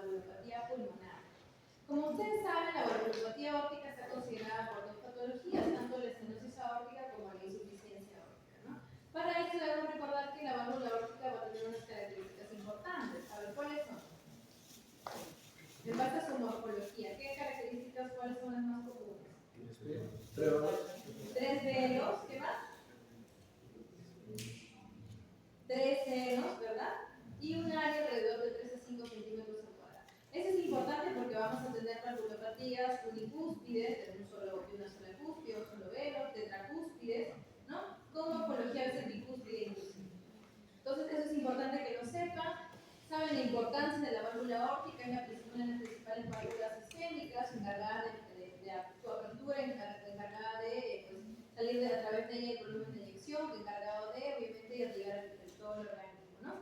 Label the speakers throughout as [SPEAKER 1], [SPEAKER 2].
[SPEAKER 1] valvulopatía pulmonar. Como ustedes saben, la valvulopatía aórtica está considerada por dos patologías, tanto la estenosis aórtica como la insuficiencia aórtica, ¿no? Para esto debemos recordar que la válvula aórtica va a tener unas características importantes. A ver, ¿cuáles son? En base a su morfología, ¿qué características, cuáles son las más comunes? Tres velos, ¿qué más? Tres senos, ¿verdad? Y un área alrededor de 3 a 5 centímetros al cuadrado. Eso es importante porque vamos a tener valvulopatías unicúspides, de una sola cúspide, un solo velo, tetracúspides, ¿no? Con morfología a veces bicúspide inclusive. Entonces, eso es importante que lo sepan. Saben la importancia de la válvula aórtica, es una de las principales válvulas isquémicas, encargada de su apertura, encargada de salir a través de ella el volumen de eyección, encargado de, obviamente, irrigar todo el organismo, ¿no?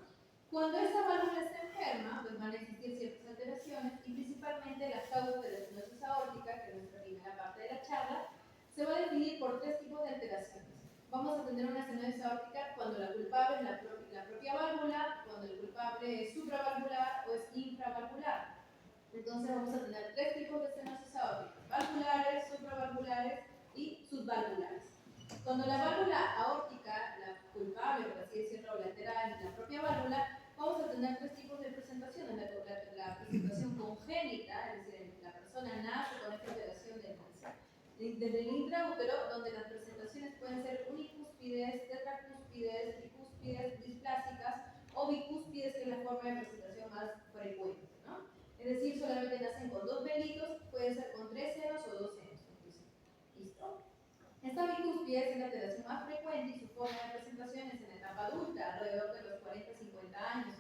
[SPEAKER 1] Cuando esa válvula está enferma, pues van a existir ciertas alteraciones y principalmente las causas de la estenosis aórtica, que es nuestra primera parte de la charla, se va a definir por tres tipos de alteraciones. Vamos a tener una estenosis aórtica cuando la culpable es la propia válvula, cuando el culpable es supravalvular o es infravalvular. Entonces vamos a tener tres tipos de estenosis aórticas: valvulares, supravalvulares y subvalvulares. Cuando la válvula aórtica, la culpable, por así decirlo, lateral, la propia válvula, vamos a tener tres tipos de presentaciones. La presentación congénita, es decir, la persona nace con esta alteración desde el intraútero, donde las presentaciones pueden ser unicúspides, tetracúspides, tricúspides, displásicas o bicúspides, que es la forma de presentación más frecuente, ¿no? Es decir, solamente nacen con dos velitos, pueden ser con 3 senos o 2 senos. ¿Listo? Esta bicúspide es la alteración más frecuente y su forma de presentación es en la etapa adulta, alrededor de los 40-50 años.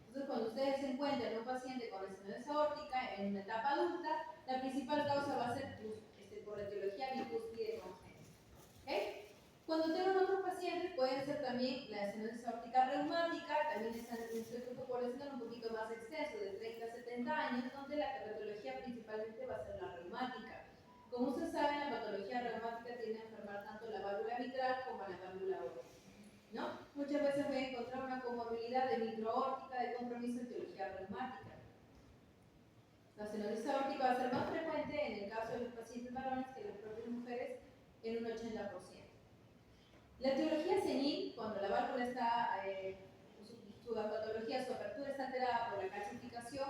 [SPEAKER 1] Entonces, cuando ustedes se encuentran un paciente con estenosis aórtica en una etapa adulta, la principal causa va a ser por etiología bicúspide congénita. ¿Okay? Cuando tengan otros pacientes, pueden ser también la estenosis aórtica reumática, también están en un grupo poblacional un poquito más extenso, de 30 a 70 años, donde la patología principalmente va a ser la reumática. Como ustedes saben, la patología reumática tiende a enfermar tanto la válvula mitral como la válvula aórtica, ¿no? Muchas veces voy a encontrar una comorbilidad de microaórtica de compromiso en etiología reumática. La estenosis aórtica va a ser más frecuente en el caso de los pacientes varones que en las propias mujeres, en un 80%. La etiología senil, cuando la válvula está, su patología, su apertura está alterada por la calcificación,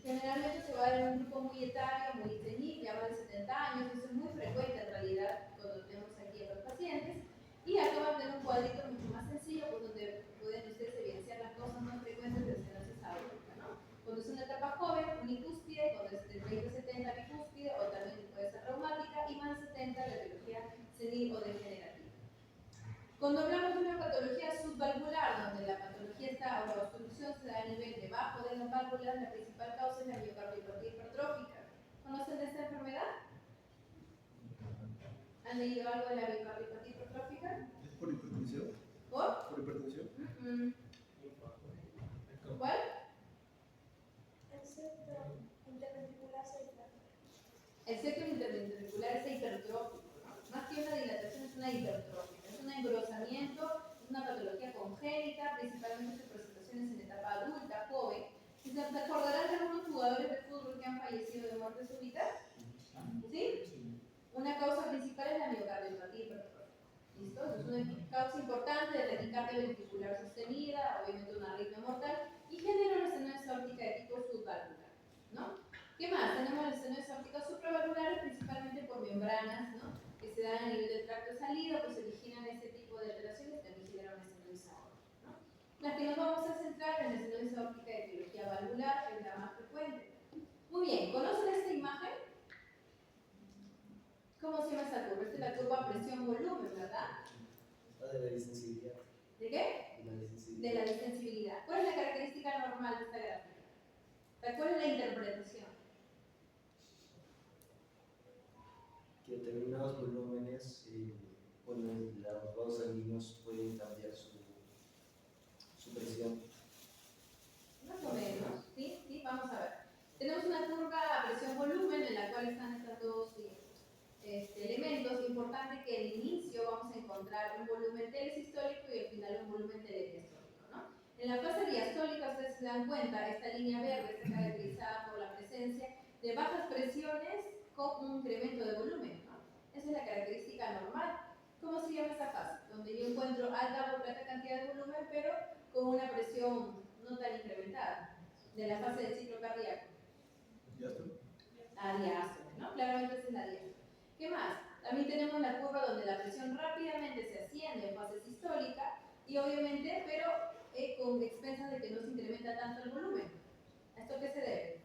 [SPEAKER 1] generalmente se va a dar en un grupo muy etario, muy senil, ya más de 70 años. Eso es muy frecuente en realidad cuando tenemos aquí a los pacientes. Y acá va a tener un cuadrito mucho más sencillo, pues, donde pueden ustedes evidenciar las cosas más frecuentes de estenosis aórtica, ¿no? Cuando es una etapa joven, unicúspide; cuando es de 30 a 70, bicúspide, o también puede ser reumática; y más de 70, la etiología senil o degenerativa. Cuando hablamos de una patología subvalvular, donde la patología está, o la obstrucción se da a nivel debajo de las válvulas, la principal causa es la miocardiopatía hipertrófica. ¿Conocen de esta enfermedad? ¿Han leído algo de la miocardiopatía hipertrófica?
[SPEAKER 2] ¿Es por hipertensión?
[SPEAKER 1] ¿Por?
[SPEAKER 2] ¿Por hipertensión?
[SPEAKER 1] ¿Cuál?
[SPEAKER 3] El septo interventricular se hipertrófico.
[SPEAKER 1] El septo interventricular es hipertrófico, ¿no? Más que una dilatación, es una hipertrófica, es un engrosamiento, es una patología congénita, principalmente sus presentaciones en etapa adulta, joven. ¿Y se acordarán de algunos jugadores de fútbol que han fallecido de muerte súbita? ¿Sí? Una causa principal es la miocardiopatía hipertrófica. ¿Listo? Es una causa importante de taquicardia ventricular sostenida, obviamente una arritmia mortal, y genera una estenosis aórtica de tipo subvalvular, ¿no? ¿Qué más? Tenemos las estenosis aórticas supravalvulares, principalmente por membranas, ¿no?, que se dan a nivel del tracto de salida, pues originan este tipo de alteraciones que también generan una estenosis aórtica, ¿no? Las que nos vamos a centrar en la estenosis aórtica de etiología valvular, que es la más frecuente. Muy bien, ¿conocen esta imagen? ¿Cómo se llama esta curva? Esta es la curva presión-volumen, ¿verdad?
[SPEAKER 4] De la distensibilidad.
[SPEAKER 1] ¿De qué? De la distensibilidad. ¿Cuál es la característica normal de esta gráfica? ¿Cuál es la interpretación?
[SPEAKER 4] Que determinados volúmenes, los vasos sanguíneos pueden cambiar su presión.
[SPEAKER 1] Más o menos, ¿sí? ¿Sí? Vamos a ver. Tenemos una curva presión-volumen en la cual están estos dos elementos. Importante que al inicio vamos a encontrar un volumen telesistólico y al final un volumen telediastólico, ¿no? En la fase diastólica, ustedes se dan cuenta, esta línea verde está caracterizada por presencia de bajas presiones con un incremento de volumen, ¿no? Esa es la característica normal. ¿Cómo se llama esta fase? Donde yo encuentro alta o alta cantidad de volumen, pero con una presión no tan incrementada, de la fase del ciclo cardíaco. La diástole, ¿no? Claramente esa es la diástole. ¿Qué más? También tenemos la curva donde la presión rápidamente se asciende en fase sistólica y obviamente, pero con expensas de que no se incrementa tanto el volumen. ¿A esto qué se debe?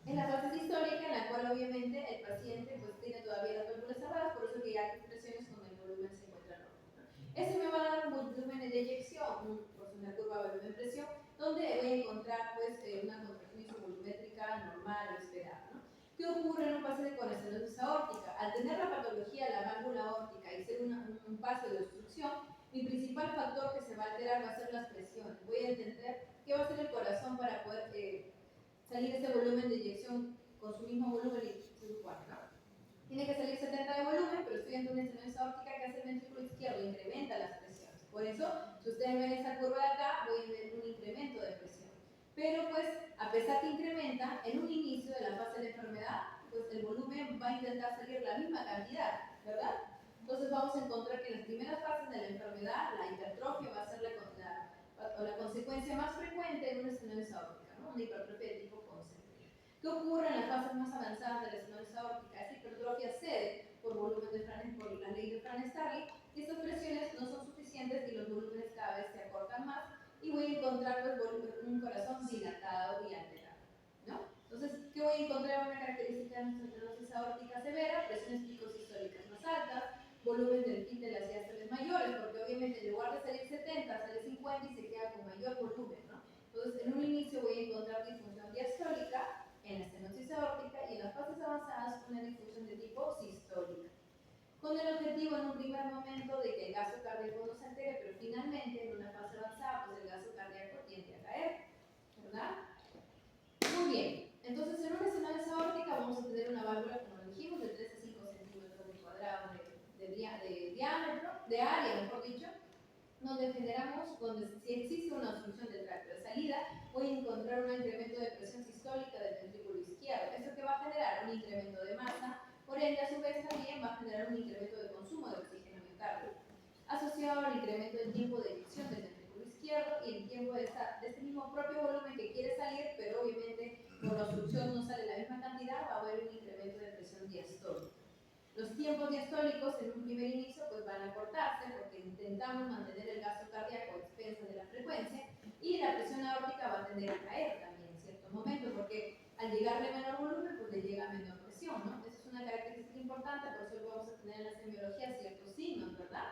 [SPEAKER 1] En la fase sistólica, en la cual obviamente el paciente pues tiene todavía las válvulas cerradas, por eso que hay presiones cuando el volumen se encuentra normal, ¿no? Ese me va a dar un volumen de eyección, pues una curva volumen-presión, donde voy a encontrar pues una contracción isovolumétrica normal o esperada, ¿no? ¿Qué ocurre en un paciente con estenosis aórtica? Al tener la patología de la válvula aórtica y ser un paso de obstrucción, mi principal factor que se va a alterar va a ser las presiones. Voy a entender qué va a hacer el corazón para poder salir ese volumen de eyección con su mismo volumen igual, ¿no? Tiene que salir 70 de volumen, pero estoy ante una estenosis aórtica que hace el ventrículo izquierdo, incrementa las presiones. Por eso, si ustedes ven esta curva de acá, voy a ver un incremento de presión. Pero pues, a pesar que incrementa, en un inicio de la fase de la enfermedad, pues el volumen va a intentar salir la misma cantidad, ¿verdad? Entonces vamos a encontrar que en las primeras fases de la enfermedad, la hipertrofia va a ser la consecuencia más frecuente en una estenosis aórtica, ¿no? Una hipertrofia de tipo concéntrica. ¿Qué ocurre en las fases más avanzadas de la estenosis aórtica? Esta hipertrofia cede por volumen por la ley de Franz-Starling, y estas presiones no son suficientes y los volúmenes cada vez se acortan más, y voy a encontrar pues, un corazón dilatado y alterado, ¿no? Entonces, ¿qué voy a encontrar en una característica de nuestra estenosis aórtica severa? Presiones picosistólicas más altas, volumen del pit de las diástoles mayores, porque obviamente en lugar de salir 70, sale 50 y se queda con mayor volumen, ¿no? Entonces, en un inicio voy a encontrar disfunción diastólica en la estenosis aórtica y en las fases avanzadas una disfunción de tipo sistólica, con el objetivo en un primer momento de que el gasto cardíaco no se altere, pero finalmente en una fase avanzada pues el gasto cardíaco tiende a caer, ¿verdad? Muy bien, entonces en una estenosis aórtica vamos a tener una válvula, como dijimos, de 3 a 5 centímetros de cuadrado de diámetro, de área, mejor dicho, donde generamos, donde si existe una obstrucción del tracto de salida, voy a encontrar un incremento de presión sistólica del ventrículo izquierdo. ¿Esto que va a generar? Un incremento de masa, por ende, a su vez también va a generar un incremento de consumo de oxígeno miocardio, asociado al incremento del tiempo de eyección del ventrículo izquierdo y el tiempo de este mismo propio volumen que quiere salir, pero obviamente por la obstrucción no sale la misma cantidad, va a haber un incremento de presión diastólica. Los tiempos diastólicos en un primer inicio pues van a cortarse porque intentamos mantener el gasto cardíaco a expensas de la frecuencia, y la presión aórtica va a tender a caer también en cierto momento porque al llegarle menor volumen pues le llega menor presión, ¿no? Esa es una característica importante, por eso vamos a tener en la semiología ciertos signos, ¿verdad?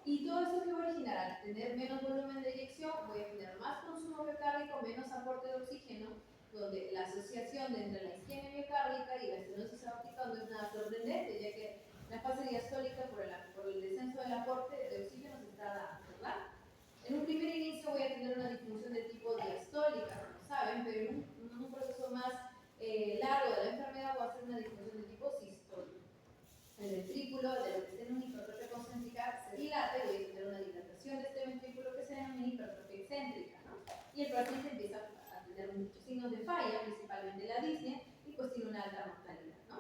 [SPEAKER 1] Y todo esto que va a originar, al tener menos volumen de eyección, voy a tener más consumo miocárdico, menos aporte de oxígeno, donde la asociación entre la isquemia miocárdica y la estenosis aórtica no es nada sorprendente, ya que la fase diastólica por el descenso del aporte de oxígeno se está dando, ¿verdad? En un primer inicio voy a tener una disminución de tipo diastólica, como saben, pero en un proceso más largo de la enfermedad va a ser una disminución de tipo sistólica. El ventrículo, de lo que tiene una hipertrofia concéntrica, se dilata y voy a tener una dilatación de este ventrículo que se llama una hipertrofia excéntrica, ¿no? Y el paciente empieza a tener muchos signos de falla, principalmente la disnea, y pues tiene una alta mortalidad, ¿no?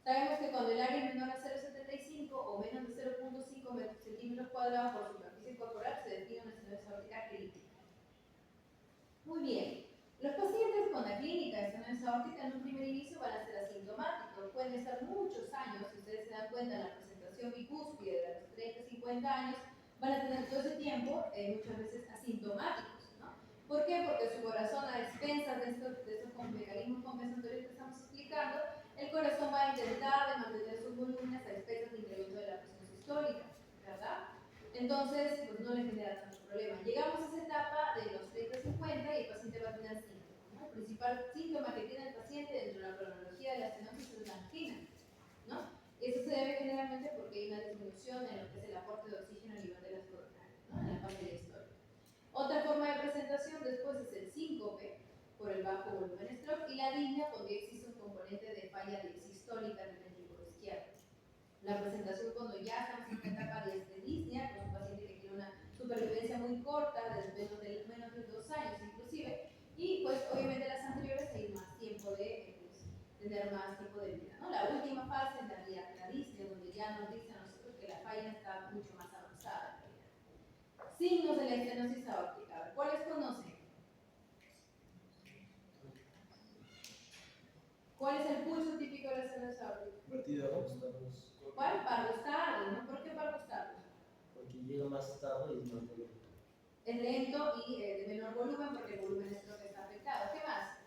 [SPEAKER 1] Sabemos que cuando el área es menor a 0,75 o menos de 0,5 centímetros cuadrados por superficie corporal, se define una estenosis aórtica crítica. Muy bien. Los pacientes con la clínica de estenosis aórtica en un primer inicio van a ser asintomáticos, pueden estar muchos años, si ustedes se dan cuenta en la presentación bicúspide de los 30, 50 años, van a tener todo ese tiempo muchas veces asintomáticos, ¿no? ¿Por qué? Porque su corazón, a expensas de estos mecanismos compensatorios que estamos explicando, el corazón va a intentar de mantener sus volúmenes a expensas de incremento de la presión sistólica, ¿verdad? Entonces, pues no le genera tanto problema. Llegamos a esa etapa de los 30-50 y el paciente va a tener síntomas, ¿no? El principal síntoma que tiene el paciente dentro de la cronología de la estenosis es la angina, ¿no? Y eso se debe generalmente porque hay una disminución en lo que es el aporte de oxígeno a nivel de las coronarias, ¿no? En la fase histórica. Otra forma de presentación después es el síncope por el bajo volumen stroke y la disnea cuando existe un componente de falla sistólica del ventrículo izquierdo. La presentación cuando ya estamos en esta etapa de disnea, con un paciente que tiene una supervivencia muy corta, de menos de 2 años inclusive, y pues obviamente las anteriores más tiempo de vida, ¿no? La última fase es la disnea, donde ya nos dicen a nosotros que la falla está mucho más avanzada. Signos de la estenosis aórtica. A ver, ¿cuáles conocen? ¿Cuál es el pulso típico de la estenosis aórtica?
[SPEAKER 4] Partida dos.
[SPEAKER 1] ¿Cuál? Parvus tardus, ¿no? ¿Por qué parvus tardus?
[SPEAKER 4] Porque llega más tarde y es más lento.
[SPEAKER 1] Es lento y de menor volumen, porque el volumen es lo que está afectado. ¿Qué más?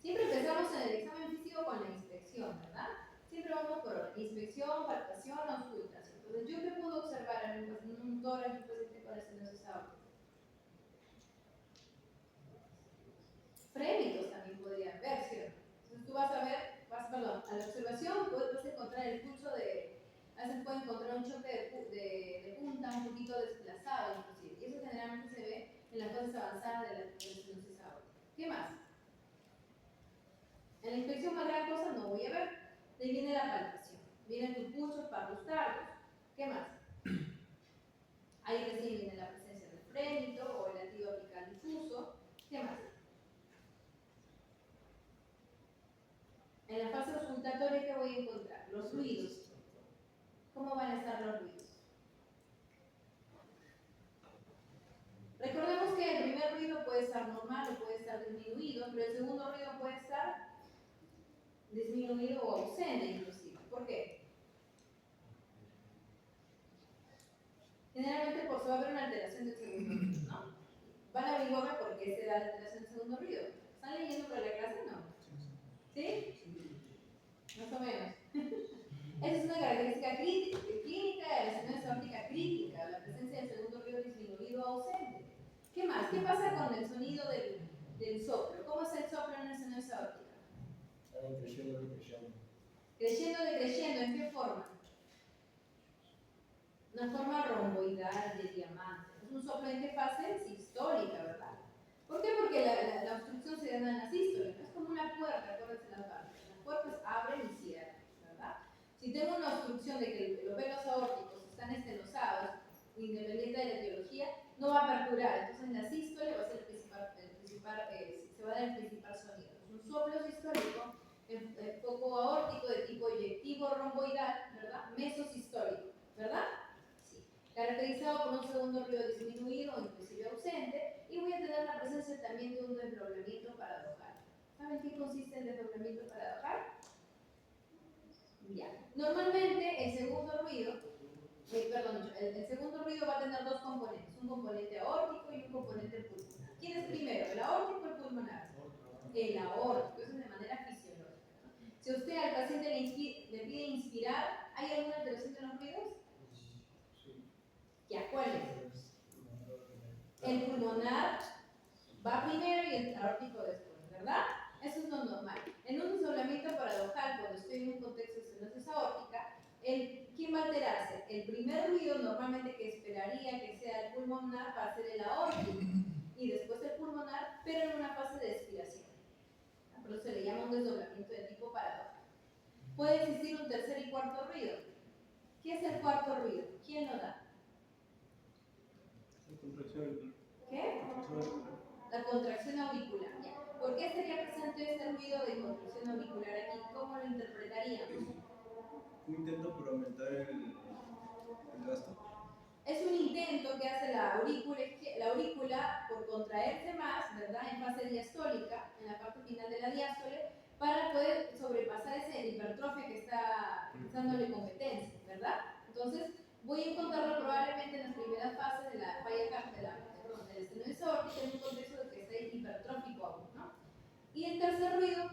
[SPEAKER 1] Siempre empezamos en el examen físico con la inspección, ¿verdad? Siempre vamos por inspección, palpación, auscultación. Entonces, ¿yo qué puedo observar en un tórax de un paciente con estenosis aórtica? Frémitos también podrían ver, ¿cierto? Entonces, tú vas a ver, a la observación, puedes encontrar el pulso a veces puedes encontrar un choque de punta un poquito desplazado, inclusive. Y eso generalmente se ve en las fases avanzadas de la estenosis aórtica. ¿Qué más? En la inspección más gran cosa no voy a ver. De ahí viene la palpación. Vienen tus pulsos, parvus tardus. ¿Qué más? Ahí recién viene la presencia del frémito o el latido apical difuso. ¿Qué más? En la fase auscultatoria, ¿qué voy a encontrar? Los ruidos. ¿Cómo van a estar los ruidos? Recordemos que el primer ruido puede estar normal o puede estar disminuido, pero el segundo ruido puede estar disminuido o ausente inclusive. ¿Por qué? Generalmente se va a ver una alteración del segundo ruido, ¿no? Van a averiguarme por qué se da la alteración del segundo ruido. ¿Están leyendo para la clase o no? ¿Sí? Más o menos. Esa es una característica clínica de la estenosis aórtica crítica, la presencia del segundo ruido disminuido o ausente. ¿Qué más? ¿Qué pasa con el sonido del soplo? ¿Cómo es el soplo en la estenosis aórtica?
[SPEAKER 4] Creciendo, decreciendo.
[SPEAKER 1] Creciendo, decreciendo, ¿en qué forma? Una forma romboidal de diamante. ¿Es un soplo en qué fase? Sistólica, ¿verdad? ¿Por qué? Porque la obstrucción se da en la sístole. Es como una puerta, acuérdense las partes. Las puertas abren y cierran, ¿verdad? Si tengo una obstrucción de que los velos aórticos están estenosados, independiente de la etiología, no va a aperturar. Entonces en la sístole va a ser se va a dar el principal sonido. Es un soplo sistólico, foco aórtico de tipo eyectivo romboidal, ¿verdad? Mesosistólico, ¿verdad? Caracterizado por un segundo ruido disminuido o inclusive ausente, y voy a tener la presencia también de un desdoblamiento paradojal. ¿Saben qué consiste el desdoblamiento paradojal? Ya. Normalmente el segundo ruido, el segundo ruido va a tener dos componentes, un componente aórtico y un componente pulmonar. ¿Quién es primero, el aórtico o el pulmonar? El aórtico, eso es de manera fisiológica, ¿no? Si usted al paciente le pide inspirar, ¿hay alguna alteración de los ruidos? ¿Ya cuál es? El pulmonar va primero y el aórtico después, ¿verdad? Eso es lo normal. En un desdoblamiento paradojal, cuando estoy en un contexto de estenosis aórtica, ¿quién va a alterarse? El primer ruido normalmente que esperaría que sea el pulmonar va a ser el aórtico y después el pulmonar, pero en una fase de expiración. Por eso se le llama un desdoblamiento de tipo paradojal. Puede existir un tercer y cuarto ruido. ¿Qué es el cuarto ruido? ¿Quién lo da? ¿Qué? La contracción auricular. ¿Ya? ¿Por qué estaría presente este ruido de contracción auricular aquí? ¿Cómo lo interpretaríamos?
[SPEAKER 2] Un intento por aumentar el gasto.
[SPEAKER 1] Es un intento que hace la aurícula por contraerse más, ¿verdad? En fase diastólica, en la parte final de la diástole, para poder sobrepasar ese hipertrofia que está dándole competencia, ¿verdad? Entonces, voy a encontrarlo probablemente en las primeras fases de la falla del estenosis aórtica en un contexto de que esté hipertrófico aún, ¿no? Y el tercer ruido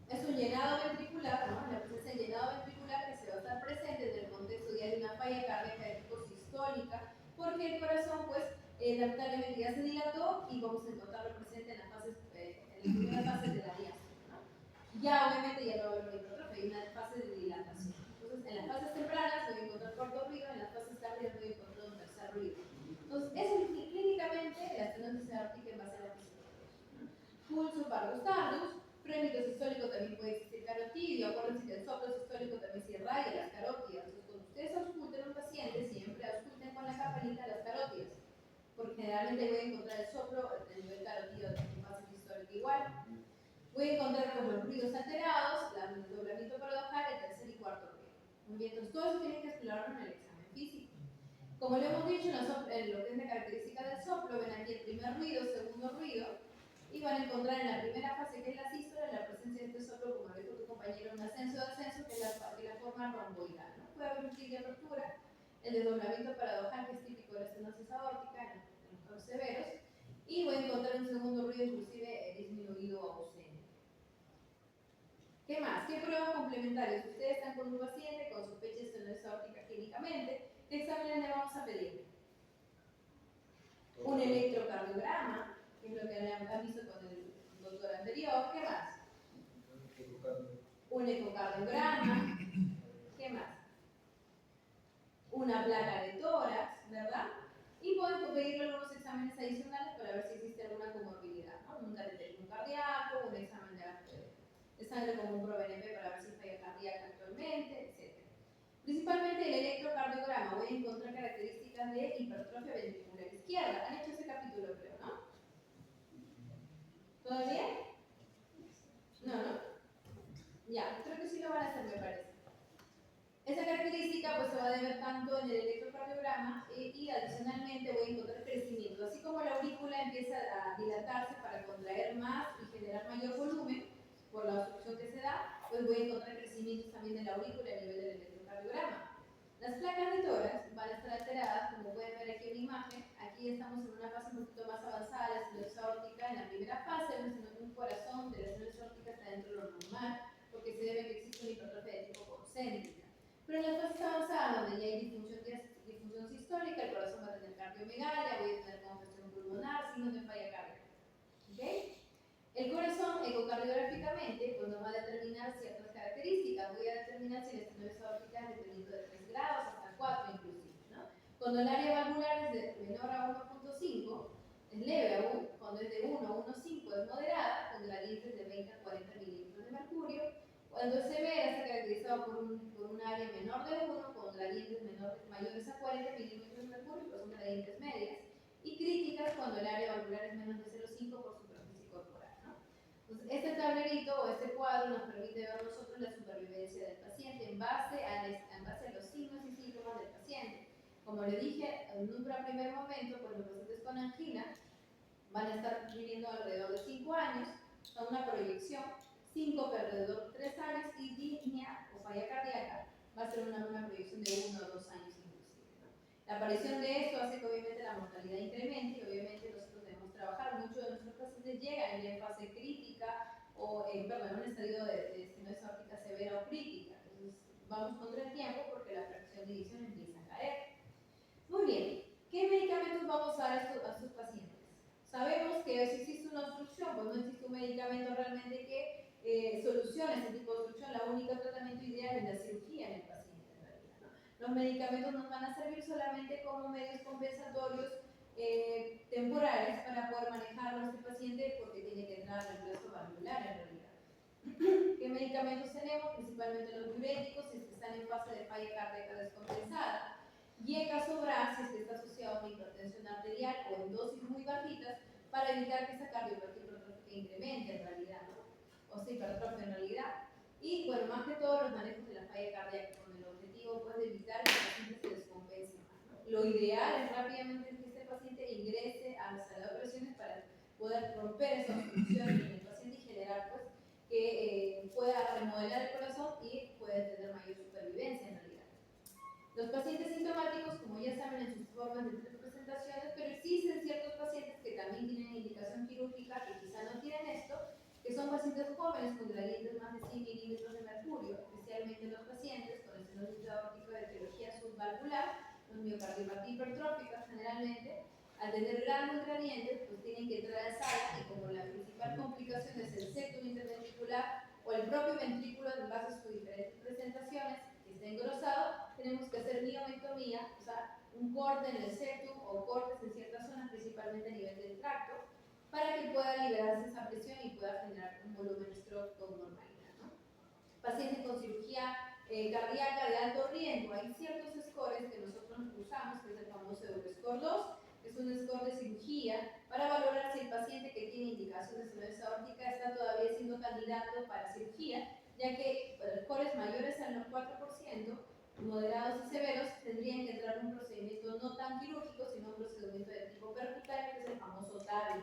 [SPEAKER 1] es un llenado ventricular, ¿no? La presencia de llenado ventricular que se va a estar presente en el contexto ya de una falla cardíaca de tipo sistólica, porque el corazón, pues, lamentablemente ya se dilató y vamos a encontrarlo presente en las primeras fases de la diástole, ¿no? Ya obviamente ya no va a haber una hipertrofia, hay una fase de dilatación. Entonces, en las fases tempranas voy a encontrar cuarto ruido, en las fases tardías voy a encontrar un tercer ruido. Entonces, eso clínicamente la estenosis aórtica en base a la fisiología, ¿no? Pulso parvus tardus, frémito sistólico también puede existir carotidio. Acuérdense que el soplo sistólico también se irradia las carótidas. Entonces, cuando ustedes ausculten a un paciente, siempre ausculten con la campanita las carótidas. porque generalmente voy a encontrar el soplo del nivel carotídeo de mi fase histórica igual. Voy a encontrar como los ruidos alterados, el desdoblamiento paradojal, el tercer y cuarto ruido. Muy bien, entonces todo eso tienen que explorarlo en el examen físico. Como lo hemos dicho, en lo que es la característica del soplo, ven aquí el primer ruido, segundo ruido, y van a encontrar en la primera fase, que es la sístole, la presencia de este soplo, como lo dijo tu compañero, un ascenso-descenso, que es la forma romboidal, ¿no? Puede haber un clic de apertura, el desdoblamiento paradojal, que es típico de la estenosis aórtica en los casos severos, y voy a encontrar un segundo ruido inclusive disminuido o ausente. ¿Qué más? ¿Qué pruebas complementarias? Ustedes están con un paciente con sospecha de estenosis aórtica clínicamente, ¿qué exámenes le vamos a pedir? Un electrocardiograma, que es lo que han visto con el doctor anterior. ¿Qué más? Un ecocardiograma. ¿Qué más? Una placa de tórax, ¿verdad? Y pueden pedirle algunos exámenes adicionales para ver si existe alguna comorbilidad, ¿no? Un cateterismo cardíaco, un examen de sangre como un ProBNP para ver si hay falla cardíaca actualmente, etc. Principalmente el electrocardiograma, voy a encontrar características de hipertrofia ventricular izquierda. Han hecho ese capítulo, creo, ¿no? ¿Todo bien? No. Ya, creo que sí lo van a hacer, me parece. Esa característica pues se va a deber tanto en el electrocardiograma y adicionalmente voy a encontrar crecimiento. Así como la aurícula empieza a dilatarse para contraer más y generar mayor volumen por la obstrucción que se da, pues voy a encontrar crecimientos también de la aurícula a nivel del electrocardiograma. Las placas de tórax van a estar alteradas, como pueden ver aquí en la imagen. Aquí estamos en una fase un poquito más avanzada de la estenosis aórtica. En la primera fase, un corazón de la estenosis aórtica está dentro de lo normal, porque se debe a que existe una hipertrofia de tipo concéntrica. Pero en las fases avanzadas, donde ya hay disfunción sistólica, el corazón va a tener cardiomegalia, voy a tener congestión pulmonar, signos de falla cardíaca. ¿Okay? El corazón, ecocardiográficamente, pues nos va a determinar ciertas características. Voy a determinar si la estenosis aórtica es dependiendo de 3 grados hasta 4 inclusive, ¿no? Cuando el área valvular es de menor a 1.5, es leve aún. Cuando es de 1 a 1.5 es moderada, con gradientes de 20 a 40 milímetros de mercurio. Cuando es severa está caracterizado por un área menor de 1, con gradientes mayores a 40 milímetros de mercurio, pues son gradientes medias. Y críticas cuando el área valvular es menos de 0.5 por superficie corporal, ¿no? Entonces, este tablerito o este cuadro nos permite ver nosotros la supervivencia del paciente en base a los signos y síntomas del paciente. Como le dije, en un primer momento, pues los pacientes con angina van a estar viviendo alrededor de 5 años, son una proyección, 5 alrededor de 3 años, y disnea o falla cardíaca va a ser una proyección de 1 o 2 años inclusive, ¿no? La aparición de esto hace que obviamente la mortalidad incremente y obviamente nosotros debemos trabajar. Muchos de nuestros pacientes llegan ya en fase crítica o en un estadio de estenosis aórtica severa o crítica. Entonces vamos contra el tiempo porque la fracción de edición empieza a caer. Muy bien, ¿qué medicamentos vamos a dar a estos pacientes? Sabemos que si existe una obstrucción, pues no existe un medicamento realmente que solucione este tipo de obstrucción. La única tratamiento ideal es la cirugía en el paciente, en realidad, ¿no? Los medicamentos nos van a servir solamente como medios compensatorios temporales para poder manejarlo a este paciente, porque tiene que entrar al reemplazo valvular en realidad. ¿Qué medicamentos tenemos? Principalmente los diuréticos, si están en fase de falla cardíaca descompensada. Y el casobras, si está asociado a una hipertensión arterial o en dosis muy bajitas, para evitar que esa cardiopatía hipertrófica incremente en realidad, ¿no? O sea, hipertrofia en realidad. Y bueno, más que todo los manejos de la falla cardíaca, con el objetivo pues, de evitar que el paciente se descompense más, ¿no? Lo ideal es rápidamente que este paciente ingrese a la sala de operaciones para poder romper esa obstrucción en el paciente y generar pues, que pueda remodelar el corazón y pueda tener mayor supervivencia en realidad. Los pacientes sintomáticos, como ya saben, en sus formas de presentaciones, pero existen ciertos pacientes que también tienen indicación quirúrgica, que quizá no tienen esto, que son pacientes jóvenes con gradientes más de 100 milímetros de mercurio, especialmente los pacientes con estenosis aórtica de etiología subvalvular, los miocardiopatía hipertróficas generalmente, al tener grandes gradientes, pues tienen que entrar a la sala y como la principal complicación es el septum interventricular o el propio ventrículo en base a sus diferentes presentaciones, que está engrosado, tenemos que hacer miomentomía, o sea, un corte en el septum o cortes en ciertas zonas, principalmente a nivel del tracto, para que pueda liberarse esa presión y pueda generar un volumen stroke con normalidad, ¿no? Pacientes con cirugía cardíaca de alto riesgo, hay ciertos scores que nosotros usamos, que es el famoso Euroscore 2, que es un score de cirugía, para valorar si el paciente que tiene indicación de estenosis aórtica está todavía siendo candidato para cirugía, ya que scores mayores al 4%, moderados y severos, tendrían que entrar en un procedimiento no tan quirúrgico, sino un procedimiento de tipo percutáneo, que es el famoso TAVI.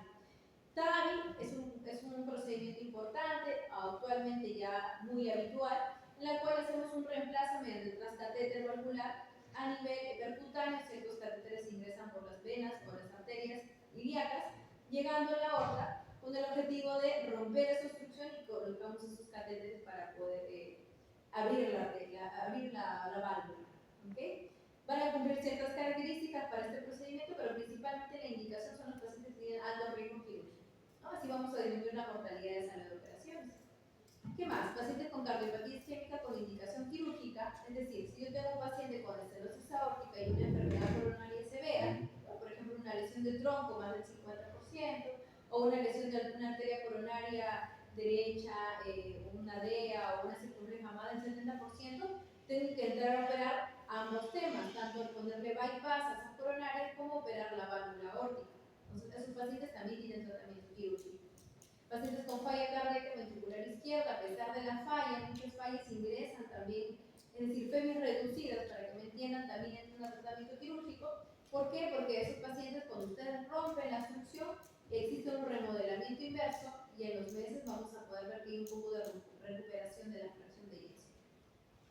[SPEAKER 1] TAVI es un procedimiento importante, actualmente ya muy habitual, en la cual hacemos un reemplazo mediante transcatéter valvular a nivel percutáneo. Ciertos catéteres ingresan por las venas, por las arterias ilíacas, llegando a la aorta, con el objetivo de romper esa obstrucción, y colocamos esos catéteres para poder abrir la válvula. ¿Okay? Van a cumplir ciertas características para este procedimiento, pero principalmente la indicación son los pacientes que tienen alto riesgo quirúrgico, ¿no? Así vamos a disminuir la mortalidad de sala de operaciones. ¿Qué más? Pacientes con cardiopatía isquémica con indicación quirúrgica, es decir, si yo tengo un paciente con estenosis aórtica y una enfermedad coronaria severa, por ejemplo una lesión del tronco más del 50%, o una lesión de alguna arteria coronaria derecha, una DEA o una circunfleja más del 70%, tengo que entrar a operar ambos temas, tanto ponerle bypass a esas coronarias como operar la válvula aórtica. Entonces, esos pacientes también tienen tratamiento quirúrgico. Pacientes con falla cardíaca ventricular izquierda, a pesar de la falla, muchas fallas ingresan también, es decir, FEMIs reducidas, para que me entiendan, también en un tratamiento quirúrgico. ¿Por qué? Porque esos pacientes, cuando ustedes rompen la obstrucción, existe un remodelamiento inverso, y en los meses vamos a poder ver que hay un poco de recuperación de la fracción de yeso.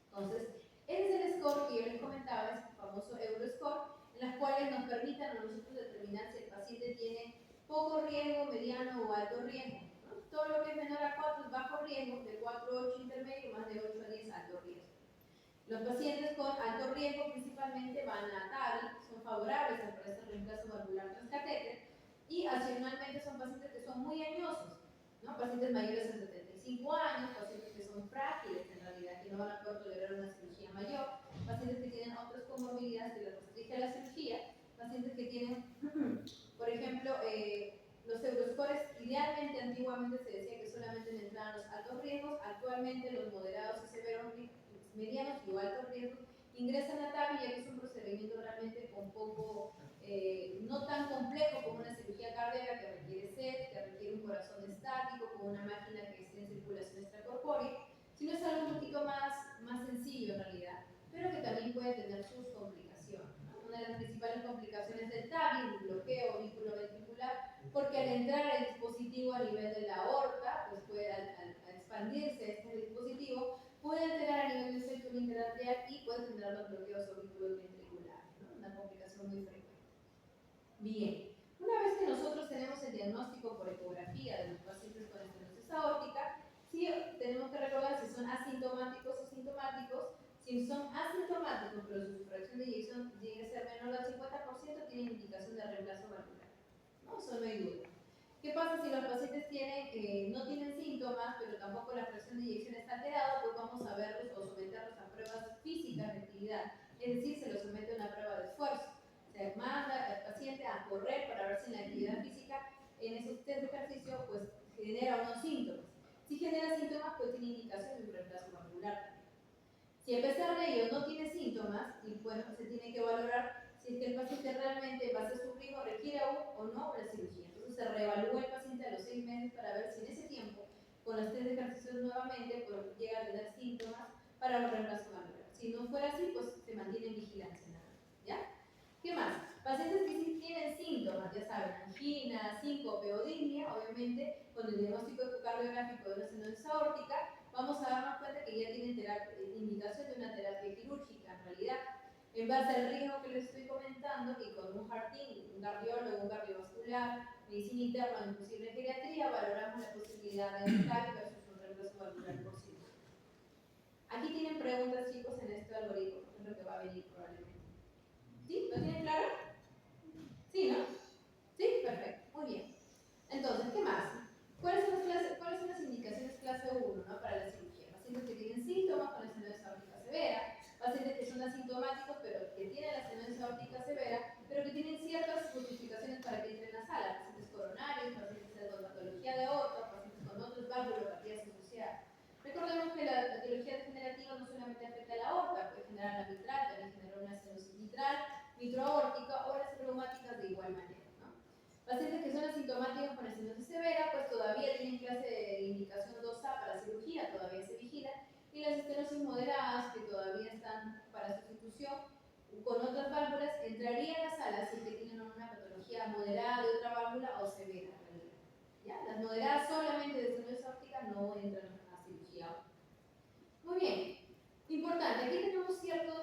[SPEAKER 1] Entonces, ese es el score que yo les comentaba, es el famoso Euroscore, en las cuales nos permitan a nosotros determinar si el paciente tiene poco riesgo, mediano o alto riesgo, ¿no? Todo lo que es menor a 4 es bajo riesgo, de 4 a 8 intermedio, más de 8 a 10 alto riesgo. Los pacientes con alto riesgo principalmente van a TAVI, son favorables a este reemplazo valvular transcatéter, y adicionalmente son pacientes que son muy añosos, ¿no? Pacientes mayores de 75 años, pacientes que son frágiles en realidad, que no van a poder tolerar una cirugía mayor, pacientes que tienen otras comorbilidades que les restringe la cirugía, pacientes que tienen, por ejemplo, los Euroscores. Idealmente, antiguamente se decía que solamente entraban los altos riesgos, actualmente los moderados y severos, medianos y altos riesgos ingresan a TAVI, ya que es un procedimiento realmente con poco, no tan complejo como una cirugía cardíaca que requiere SET, que requiere un corazón estático, con una máquina que esté en circulación extracorpórea, sino es algo un poquito más sencillo en realidad, pero que también puede tener sus complicaciones, ¿no? Una de las principales complicaciones del TAVI, el bloqueo ventricular, porque al entrar el dispositivo a nivel de la aorta, pues puede, al expandirse este dispositivo, puede alterar a nivel del septum interarterial y puede generar los bloqueos auriculoventriculares, ¿no? Una complicación muy frecuente. Bien, una vez que nosotros tenemos el diagnóstico por ecografía de los pacientes con estenosis aórtica, sí tenemos que recordar si son asintomáticos o sintomáticos. Si son asintomáticos, pero su fracción de eyección llega a ser menor al 50%, tienen indicación de reemplazo valvular, ¿no? Eso no hay duda. ¿Qué pasa si los pacientes no tienen síntomas, pero tampoco la fracción de eyección está alterada? Pues vamos a verlos o someterlos a pruebas físicas de actividad, es decir, se los somete a una prueba de esfuerzo. Se manda al paciente a correr para ver si la actividad física en esos test de ejercicio pues genera unos síntomas. Si genera síntomas, pues tiene indicación de un reemplazo valvular. Si a pesar de ello no tiene síntomas, y bueno, se tiene que valorar si es que el paciente realmente va a ser su riesgo, requiere aún o no una cirugía. Entonces se reevalúa el paciente a los 6 meses para ver si en ese tiempo, con los test de ejercicios nuevamente, pues, llega a tener síntomas para un reemplazo valvular. Si no fuera así, pues se mantiene en vigilancia nada más, ¿ya? ¿Qué más? Pacientes que sí tienen síntomas, ya saben, angina, síncope o disnea, obviamente con el diagnóstico ecocardiográfico de una estenosis aórtica, vamos a darnos cuenta que ya tienen indicación de una terapia quirúrgica. En realidad, en base al riesgo que les estoy comentando, y con un hearting, un cardiólogo, un cardiovascular, medicina interna o inclusive geriatría, valoramos la posibilidad de un TAVI versus un reemplazo valvular por cirugía. Aquí tienen preguntas, chicos, en este algoritmo, que es lo que va a venir probablemente. ¿Sí? ¿Lo tienen claro? ¿Sí, no? ¿Sí? Perfecto, muy bien. Entonces, ¿qué más? ¿Cuáles son las indicaciones clase 1, ¿no? Para la cirugía? Pacientes que tienen síntomas con estenosis aórtica severa, pacientes que son asintomáticos pero que tienen la estenosis aórtica severa, pero que tienen ciertas justificaciones para que entren a la sala, pacientes coronarios, pacientes de patología de aorta, pacientes con otras valvulopatías asociadas. Recordemos que la etiología degenerativa no solamente afecta a la aorta, puede generar la mitral, también genera una estenosis mitral, mitroaórtica o las reumáticas de igual manera. automáticos con estenosis severa, pues todavía tienen clase de indicación 2A para cirugía, todavía se vigila, y las estenosis moderadas, que todavía están para sustitución con otras válvulas, entrarían a la sala si es que tienen una patología moderada de otra válvula o severa. ¿Ya? Las moderadas solamente de estenosis óptica no entran a cirugía. Muy bien, importante, aquí tenemos cierto,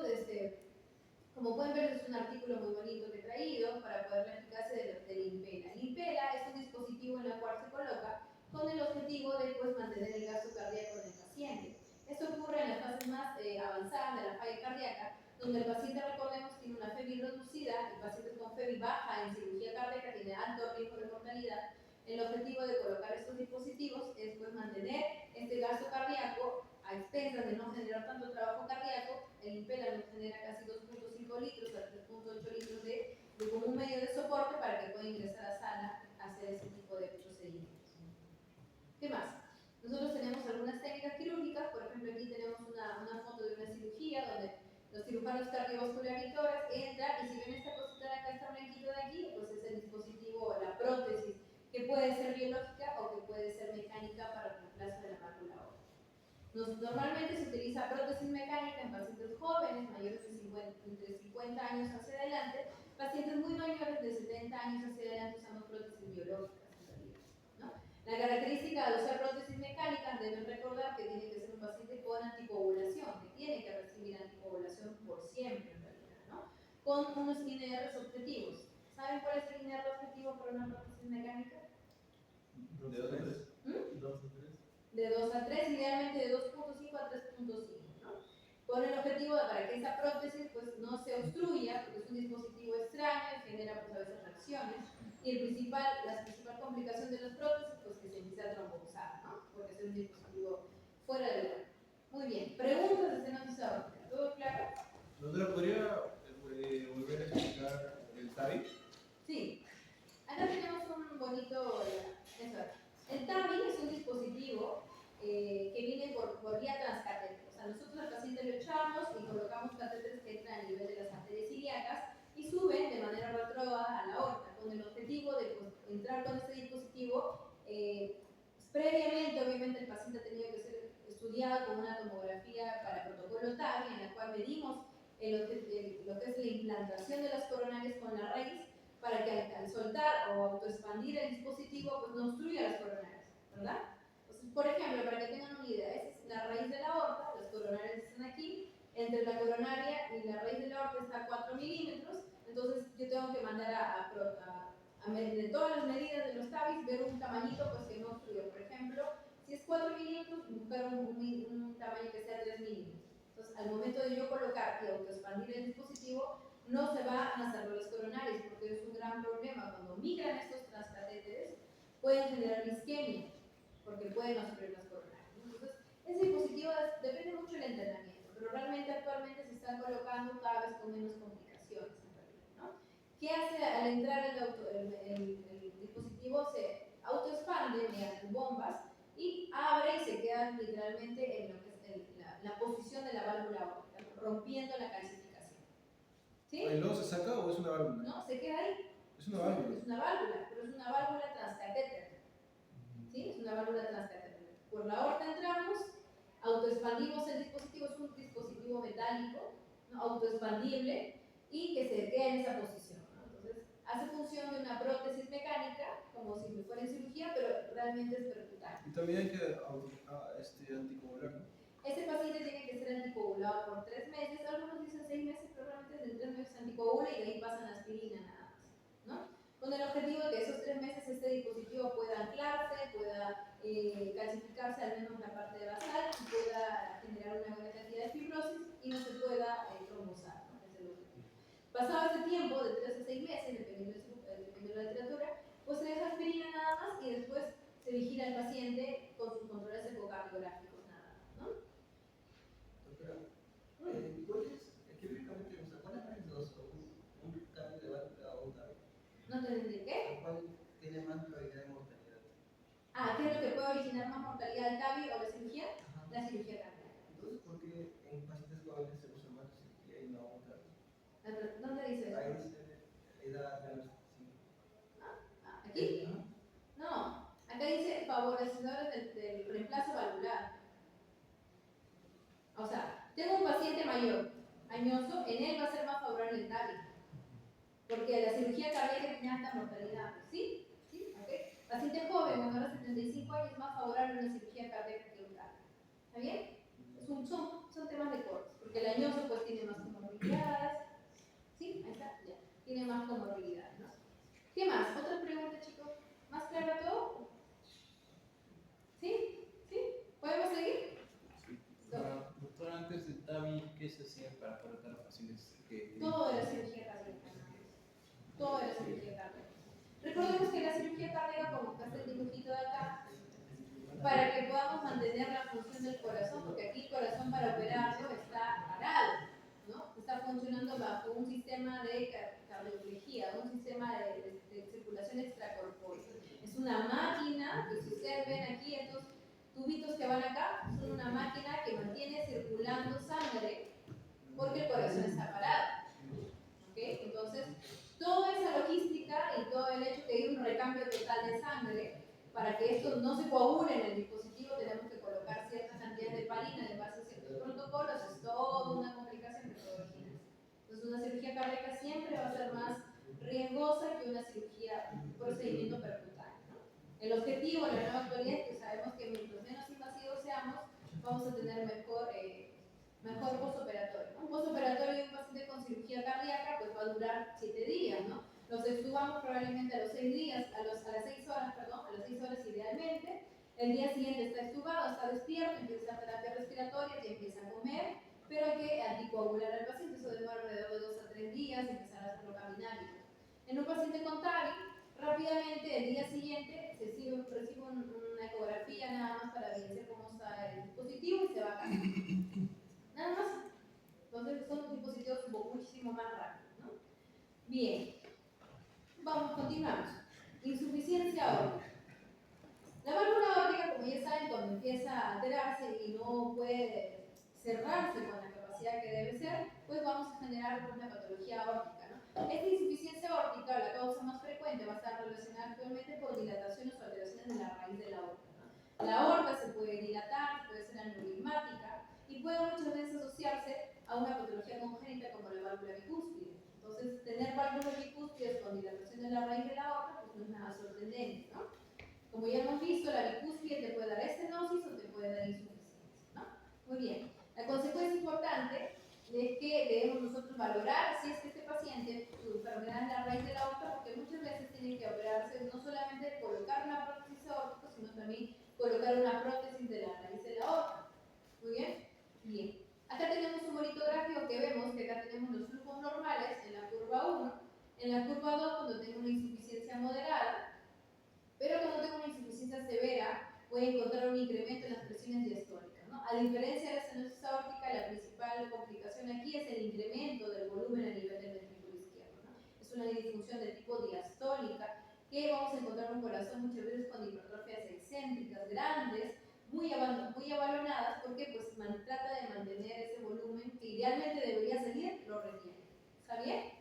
[SPEAKER 1] como pueden ver, es un artículo muy bonito que he traído para poder la eficacia del Impela. El Impela es un dispositivo en el cual se coloca con el objetivo de pues, mantener el gasto cardíaco del paciente. Esto ocurre en las fases más avanzadas de la falla cardíaca, donde el paciente, recordemos, tiene una FEBI reducida, el paciente con FEBI baja en cirugía cardíaca tiene alto riesgo de mortalidad. El objetivo de colocar estos dispositivos es pues, mantener este gasto cardíaco a expensas de no generar tanto trabajo cardíaco. El Impela nos genera casi 2.5 litros a 3.8 litros de como un medio de soporte para que pueda ingresar a sala a hacer ese tipo de procedimientos. ¿Qué más? Nosotros tenemos algunas técnicas quirúrgicas, por ejemplo aquí tenemos una foto de una cirugía donde los cirujanos cardiovasculares y tórax entran y si ven esta cosita de acá, esta blanquito de aquí, pues es el dispositivo, la prótesis, que puede ser biológica o que puede ser mecánica para el reemplazo de la válvula óptica. Normalmente se utiliza prótesis mecánica en pacientes jóvenes, mayores de entre 50 años hacia adelante, pacientes muy mayores de 70 años hacia adelante usamos prótesis biológicas en realidad, ¿no? La característica de usar prótesis mecánicas, deben recordar que tiene que ser un paciente con anticoagulación, que tiene que recibir anticoagulación por siempre en realidad, ¿no? Con unos INRs objetivos. ¿Saben cuál es el INR objetivo para una prótesis mecánica?
[SPEAKER 2] ¿De 2 a 3?
[SPEAKER 1] ¿Mm?
[SPEAKER 2] 2 a 3.
[SPEAKER 1] De 2 a 3, idealmente de 2.5 a 3.5, ¿no? Con el objetivo de para que esa prótesis pues, no se obstruya, porque es un dispositivo extraño y genera pues, a veces reacciones. Y la principal complicación de las prótesis, pues que se empieza a trombosar, ¿no? Porque es un dispositivo fuera de lugar. Muy bien, preguntas de estenosis aórtica, ¿todo claro?
[SPEAKER 2] ¿Doctora, podría volver a explicar el TAVI?
[SPEAKER 1] Sí. Acá tenemos un bonito. El TAVI es un dispositivo que viene por vía transcatéter. O sea, nosotros al paciente lo echamos y colocamos catéteres que entran a nivel de las arterias ilíacas y suben de manera retrógrada a la aorta, con el objetivo de pues, entrar con este dispositivo. Previamente, obviamente, el paciente ha tenido que ser estudiado con una tomografía para protocolo TAVI, en la cual medimos lo que es la implantación de las coronarias con la raíz, para que al soltar o autoexpandir el dispositivo, pues no obstruya las coronarias, ¿verdad? Entonces, por ejemplo, para que tengan una idea, esa es la raíz de la aorta, las coronarias están aquí, entre la coronaria y la raíz de la aorta está 4 milímetros, entonces yo tengo que mandar de todas las medidas de los TAVIs, ver un tamañito pues que no obstruya. Por ejemplo, si es 4 milímetros, buscar un tamaño que sea 3 milímetros. Entonces, al momento de yo colocar y autoexpandir el dispositivo, no se va a cerrar las coronarias, porque es un gran problema. Cuando migran estos transcatéteres, pueden generar isquemia, porque pueden obstruir las coronarias. Entonces, ese dispositivo depende mucho del entrenamiento, pero realmente actualmente se están colocando cada vez con menos complicaciones, en realidad, ¿no? ¿Qué hace al entrar el dispositivo? Se autoexpande mediante bombas y abre y se queda literalmente en lo que es la posición de la válvula aórtica, rompiendo la calcificación. ¿Sí?
[SPEAKER 2] ¿Y luego se saca o es una válvula?
[SPEAKER 1] No, se queda ahí.
[SPEAKER 2] Es una válvula.
[SPEAKER 1] Es una válvula, pero es una válvula transcatéter. ¿Sí? Es una válvula transcatéter. Por la aorta entramos, autoexpandimos el dispositivo, es un dispositivo metálico, ¿no? Autoexpandible y que se queda en esa posición, ¿no? Entonces, hace función de una prótesis mecánica, como si fuera en cirugía, pero realmente es percutánea.
[SPEAKER 2] Y también hay que anticoagular, ¿no?
[SPEAKER 1] Ese paciente tiene que ser anticoagulado por 3 meses, algunos dicen 6 meses, pero realmente en 3 meses se anticoagula y de ahí pasan la aspirina nada más, ¿no? Con el objetivo de que esos 3 meses este dispositivo pueda anclarse, pueda calcificarse al menos la parte basal y pueda generar una buena cantidad de fibrosis y no se pueda trombosar, ¿no? Ese es el objetivo. Pasado ese tiempo, de 3 a 6 meses, dependiendo de la literatura, pues se deja aspirina nada más y después se vigila al paciente con sus controles ecocardiográficos nada más, ¿no?
[SPEAKER 4] Quirúrgicamente, ¿cuál es los un cambio de válvula o un TAVI?
[SPEAKER 1] ¿No te entendí qué?
[SPEAKER 4] ¿Cuál tiene más probabilidad de mortalidad?
[SPEAKER 1] ¿Qué es lo que puede originar más mortalidad, el TAVI o la cirugía?
[SPEAKER 4] Ajá.
[SPEAKER 1] La cirugía cardíaca.
[SPEAKER 4] Entonces, ¿por qué en pacientes jóvenes se usa más cirugía y no un TAVI?
[SPEAKER 1] ¿Dónde dice eso?
[SPEAKER 4] Ahí dice edad menos 5.
[SPEAKER 1] ¿Aquí?
[SPEAKER 4] Ajá.
[SPEAKER 1] Acá dice favorecedores del reemplazo valvular. O sea, tengo un paciente mayor, añoso, en él va a ser más favorable el TAVI. Porque la cirugía cardíaca tiene alta mortalidad. ¿Sí? ¿Sí? ¿Ok? Paciente joven, menor a 75 años, más favorable a una cirugía cardíaca que un TAVI. ¿Está bien? Son temas de cortes. Porque el añoso pues tiene más comorbilidades. ¿Sí? Ahí está, ya. Tiene más comorbilidades, ¿no? ¿Qué más? ¿Otra pregunta, chicos? ¿Más claro todo? ¿Sí? ¿Sí? ¿Podemos seguir?
[SPEAKER 5] Doctor, antes del TAVI, ¿qué se hacía para colocar a pacientes que...
[SPEAKER 1] Todo era cirugía cardíaca. Todo era cirugía cardíaca. Recordemos que la cirugía cardíaca, como está el dibujito de acá, para que podamos mantener la función del corazón, porque aquí el corazón para operarlo está parado, ¿no? Está funcionando bajo un sistema de cardioplegía, un sistema de circulación extracorpórea. Es una máquina que, si ustedes ven aquí, estos tubitos que van acá, son una máquina que mantiene circulando sangre porque el corazón está parado. ¿Ok? Entonces, toda esa logística y todo el hecho que hay un recambio total de sangre, para que esto no se coagule en el dispositivo, tenemos que colocar cierta cantidad de heparina en base a ciertos protocolos, es toda una complicación metodológica. Entonces, una cirugía cardíaca siempre va a ser más riesgosa que una cirugía, un procedimiento percutáneo, ¿no? El objetivo en la nueva actualidad es que sabemos que mientras menos invasivos seamos, vamos a tener mejor postoperatorio, ¿no? Un postoperatorio de un paciente con cirugía cardíaca pues va a durar 7 días, ¿no? Los extubamos probablemente a los 6 días, a las 6 horas, perdón, a las 6 horas idealmente. El día siguiente está extubado, está despierto, empieza la terapia respiratoria, ya empieza a comer, pero hay que anticoagular al paciente, eso demora alrededor de 2 a 3 días, empezar a hacerlo caminar. En un paciente con TAVI, rápidamente el día siguiente se recibe una ecografía nada más para evidenciar cómo está el dispositivo y se va a casa. Nada más. Entonces son dispositivos muchísimo más rápidos, ¿no? Bien. Continuamos. Insuficiencia aórtica. La válvula aórtica, como ya saben, cuando empieza a alterarse y no puede cerrarse con la capacidad que debe ser, pues vamos a generar una patología aórtica, ¿no? Esta insuficiencia aórtica, la causa más frecuente, va a estar relacionada actualmente por dilataciones o alteraciones en la raíz de la aorta, ¿no? La aorta se puede dilatar, puede ser aneurismática y puede muchas veces asociarse a una patología congénita como la válvula bicúspide. Entonces, tener válvulas bicúspides con dilatación de la raíz de la aorta, pues no es nada sorprendente, ¿no? Como ya hemos visto, la bicúspide te puede dar estenosis o te puede dar insuficiencia, ¿no? Muy bien. La consecuencia importante es que debemos nosotros valorar si es que este paciente, su enfermedad es la raíz de la aorta, porque muchas veces tienen que operarse no solamente colocar una prótesis aórtica, sino también colocar una prótesis de la raíz de la aorta. Muy bien. Bien. Acá tenemos un bonito gráfico que vemos que acá tenemos los flujos normales en la curva 1, en la curva 2 cuando tengo una insuficiencia moderada, pero cuando tengo una insuficiencia severa voy a encontrar un incremento en las presiones diastólicas, ¿no? A diferencia de la estenosis aórtica, la principal complicación aquí es el incremento del volumen a nivel del ventrículo izquierdo, ¿no? Es una disfunción de tipo diastólica que vamos a encontrar un corazón muchas veces con hipertrofias excéntricas grandes, muy abalonadas, porque pues trata de mantener ese volumen que idealmente debería salir, lo retiene. ¿Está bien?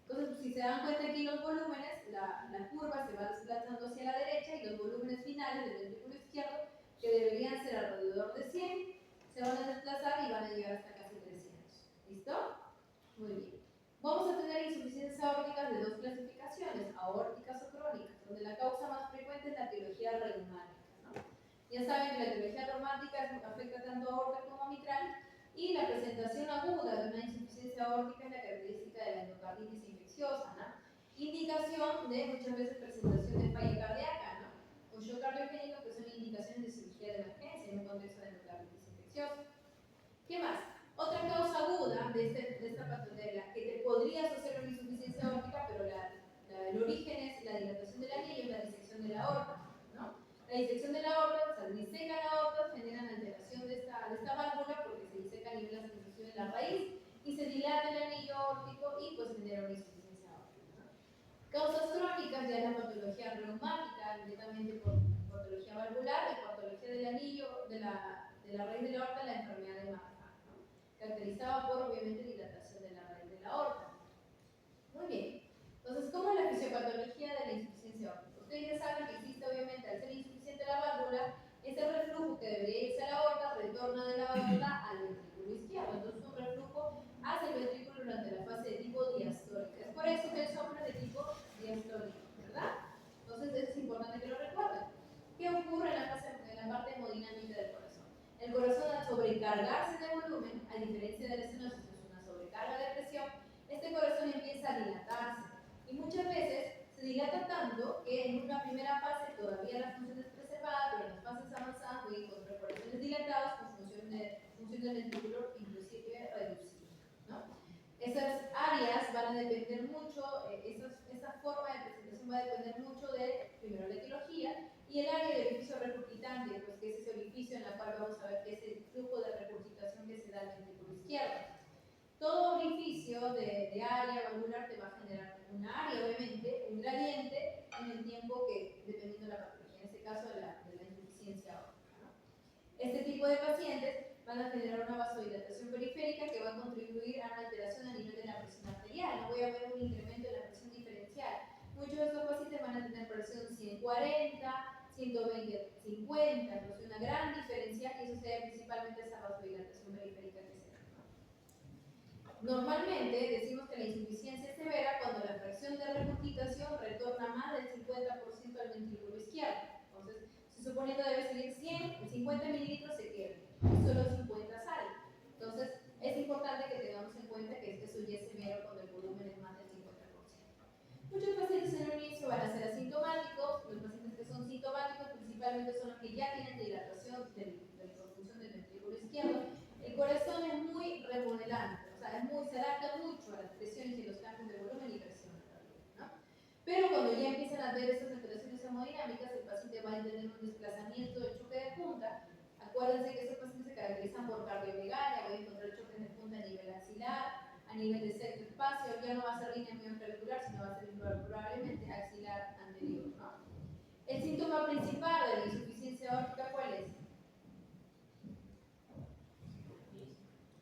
[SPEAKER 1] Entonces, si se dan cuenta aquí los volúmenes, la curva se va desplazando hacia la derecha y los volúmenes finales del ventrículo izquierdo, que deberían ser alrededor de 100, se van a desplazar y van a llegar hasta casi 300. ¿Listo? Muy bien. Vamos a tener insuficiencias aórticas de dos clasificaciones, aórticas o crónicas, donde la causa más frecuente es la etiología reumática, ¿no? Ya saben que la etiología reumática afecta tanto a aorta como a mitral, y la presentación aguda de una insuficiencia aórtica es la característica de la endocarditis infecciosa, ¿no? Indicación de muchas veces presentación de falla cardíaca, ¿no? O shock cardiogénico, que son indicaciones de cirugía de emergencia en un contexto de endocarditis infecciosa. ¿Qué más? Otra causa aguda de esta patología que te podría asociar a una insuficiencia aórtica, pero el origen es la dilatación del anillo y la disección de la aorta, ¿no? La disección de la aorta, se diseca la aorta, generan alteración de esta válvula porque se diseca a nivel inclusive de la raíz y se dilata el anillo aórtico y pues genera una insuficiencia aórtica, ¿no? Causas crónicas ya es la patología reumática, directamente por patología valvular, la patología del anillo, de la raíz de la aorta, la enfermedad de Marfan, ¿no? Caracterizada por obviamente dilatación de la raíz de la aorta. Muy bien. Entonces, ¿cómo es la fisiopatología de la insuficiencia aórtica? Ustedes ya saben que existe obviamente, al ser insuficiente el corazón al sobrecargarse de volumen, a diferencia de la estenosis, que es una sobrecarga de presión, este corazón empieza a dilatarse. Y muchas veces se dilata tanto que en una primera fase todavía la función es preservada, pero en las fases avanzadas voy a encontrar corazones dilatados con función del ventrículo inclusive reducida, ¿no? Esas áreas van a depender mucho, esa forma de presentación va a depender mucho de, primero, la etiología y el área del orificio recurgitante, pues que es ese orificio en la cual vamos a ver que es el flujo de recurgitación que se da al ventrículo izquierdo. Todo orificio de área valvular te va a generar una área, obviamente, un gradiente en el tiempo que, dependiendo de la patología, en este caso de la insuficiencia aórtica, ¿no? Este tipo de pacientes van a generar una vasodilatación periférica que va a contribuir a una alteración a nivel de la presión arterial. No voy a ver un incremento en la presión diferencial. Muchos de estos pacientes van a tener presión 140, 120, 50, entonces una gran diferencia, y eso se debe principalmente a esa vasodilatación periférica que se da. Normalmente decimos que la insuficiencia es severa cuando la fracción de regurgitación retorna más del 50% al ventrículo izquierdo. Entonces, si suponiendo debe salir 100, el 50 mililitros se queda y solo 50 sale. Entonces, es importante que tengamos en cuenta que eso ya es severo cuando el volumen es más del 50%. Muchos pacientes en un inicio van a ser asintomáticos. Los pacientes que son sintomáticos principalmente son los que ya tienen dilatación de la perfusión del ventrículo izquierdo. El corazón es muy remodelante, o sea, se adapta mucho a las presiones y los cambios de volumen y presión, ¿no? Pero cuando ya empiezan a ver estas alteraciones hemodinámicas, el paciente va a tener un desplazamiento del choque de punta. Acuérdense que estos pacientes se caracterizan por cardiomegalia, voy a encontrar choques de punta a nivel axilar, a nivel de septo espacio, ya no va a ser línea miotrabecular, sino va a ser probablemente axilar anterior, ¿no? El síntoma principal de la insuficiencia aórtica, ¿cuál es?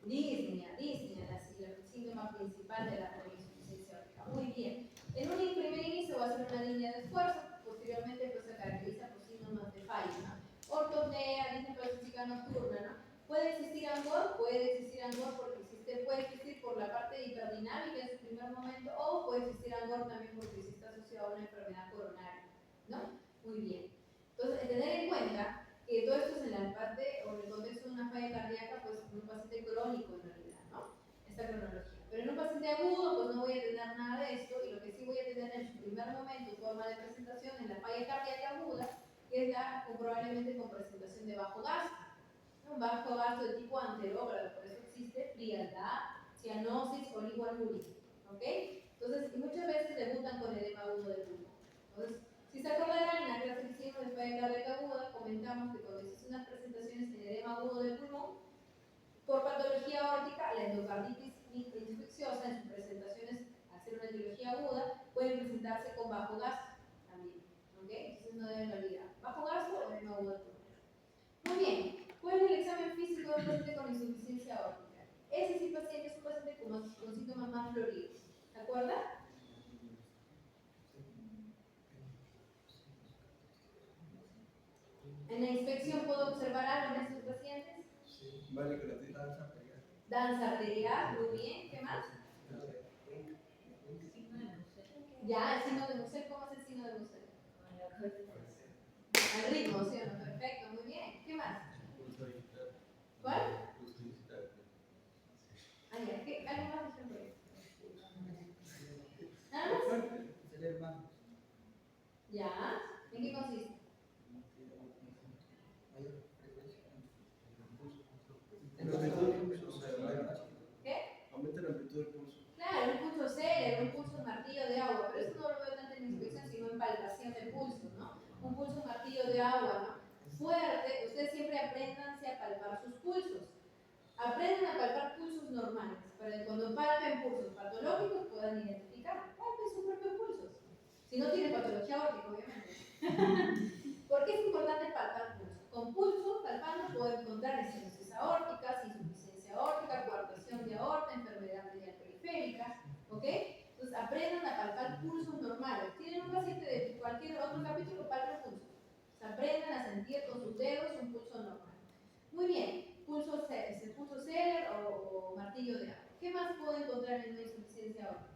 [SPEAKER 1] Disnea, el síntoma principal de la insuficiencia aórtica. Muy bien. En un primer inicio va a ser una línea de esfuerzo, posteriormente pues, se caracteriza por síntomas de fallo, ¿no? Ortopnea, disnea plástica nocturna, ¿no? Puede existir angor porque puede existir por la parte hiperdinámica en su primer momento, o puede existir angor también porque sí está asociado a una enfermedad coronaria, ¿no? Muy bien. Entonces, tener en cuenta que todo esto es en la parte o en el contexto de una falla cardíaca, pues un paciente crónico en realidad, ¿no? Esta cronología. Pero en un paciente agudo, pues no voy a tener nada de esto, y lo que sí voy a tener en su primer momento, forma de presentación, en la falla cardíaca aguda, que es probablemente con presentación de bajo gasto. Un bajo gasto de tipo anterógrado, por eso existe frialdad, cianosis o oligoalúrica, ¿ok? Entonces, muchas veces debutan con edema agudo de pulmón. Entonces, si se acordarán, en la clase que hicimos de falla cardíaca aguda, comentamos que cuando existen unas presentaciones en edema agudo del pulmón, por patología aórtica, la endocarditis infecciosa en sus presentaciones, al ser una etiología aguda, puede presentarse con bajo gasto también, ¿ok? Entonces no deben olvidar, bajo gasto o edema agudo del pulmón. Muy bien, ¿cuál es el examen físico de un paciente con insuficiencia aórtica? Ese sí paciente es un paciente con síntomas más floridos, ¿se acuerdan? En la inspección puedo observar algo en estos pacientes.
[SPEAKER 2] Vale, gracias.
[SPEAKER 1] Danza arterial, muy bien. ¿Qué más? Ya, el signo de Musel. ¿Cómo es el signo de Musel? Al ritmo, ¿sí o no? Perfecto, muy bien. ¿Qué más? ¿Cuál? Ah, ya, ¿qué? ¿Algo más? ¿Nada más? Ya. ¿En qué consiste? ¿Qué?
[SPEAKER 2] Aumenta la amplitud del pulso.
[SPEAKER 1] Claro, un pulso célere, un pulso martillo de agua, pero eso no lo veo tanto en inspección, sino en palpación del pulso, ¿no? Un pulso martillo de agua, ¿no? Fuerte, ustedes siempre apréndanse a palpar sus pulsos. Aprendan a palpar pulsos normales, para que cuando palpen pulsos patológicos puedan identificar. Palpen sus propios pulsos. Si no tienen patología aórtica, obviamente. ¿Por qué es importante palpar pulsos? Con pulso, palpando, puedo encontrar estenosis aórtica, insuficiencia aórtica, coartación de aorta, enfermedad radial periférica, ¿ok? Entonces aprendan a palpar pulsos normales. Tienen un paciente de cualquier otro capítulo, palpen pulsos. O sea, aprendan a sentir con sus dedos un pulso normal. Muy bien, pulso Seller o martillo de agua. ¿Qué más puedo encontrar en una insuficiencia aórtica?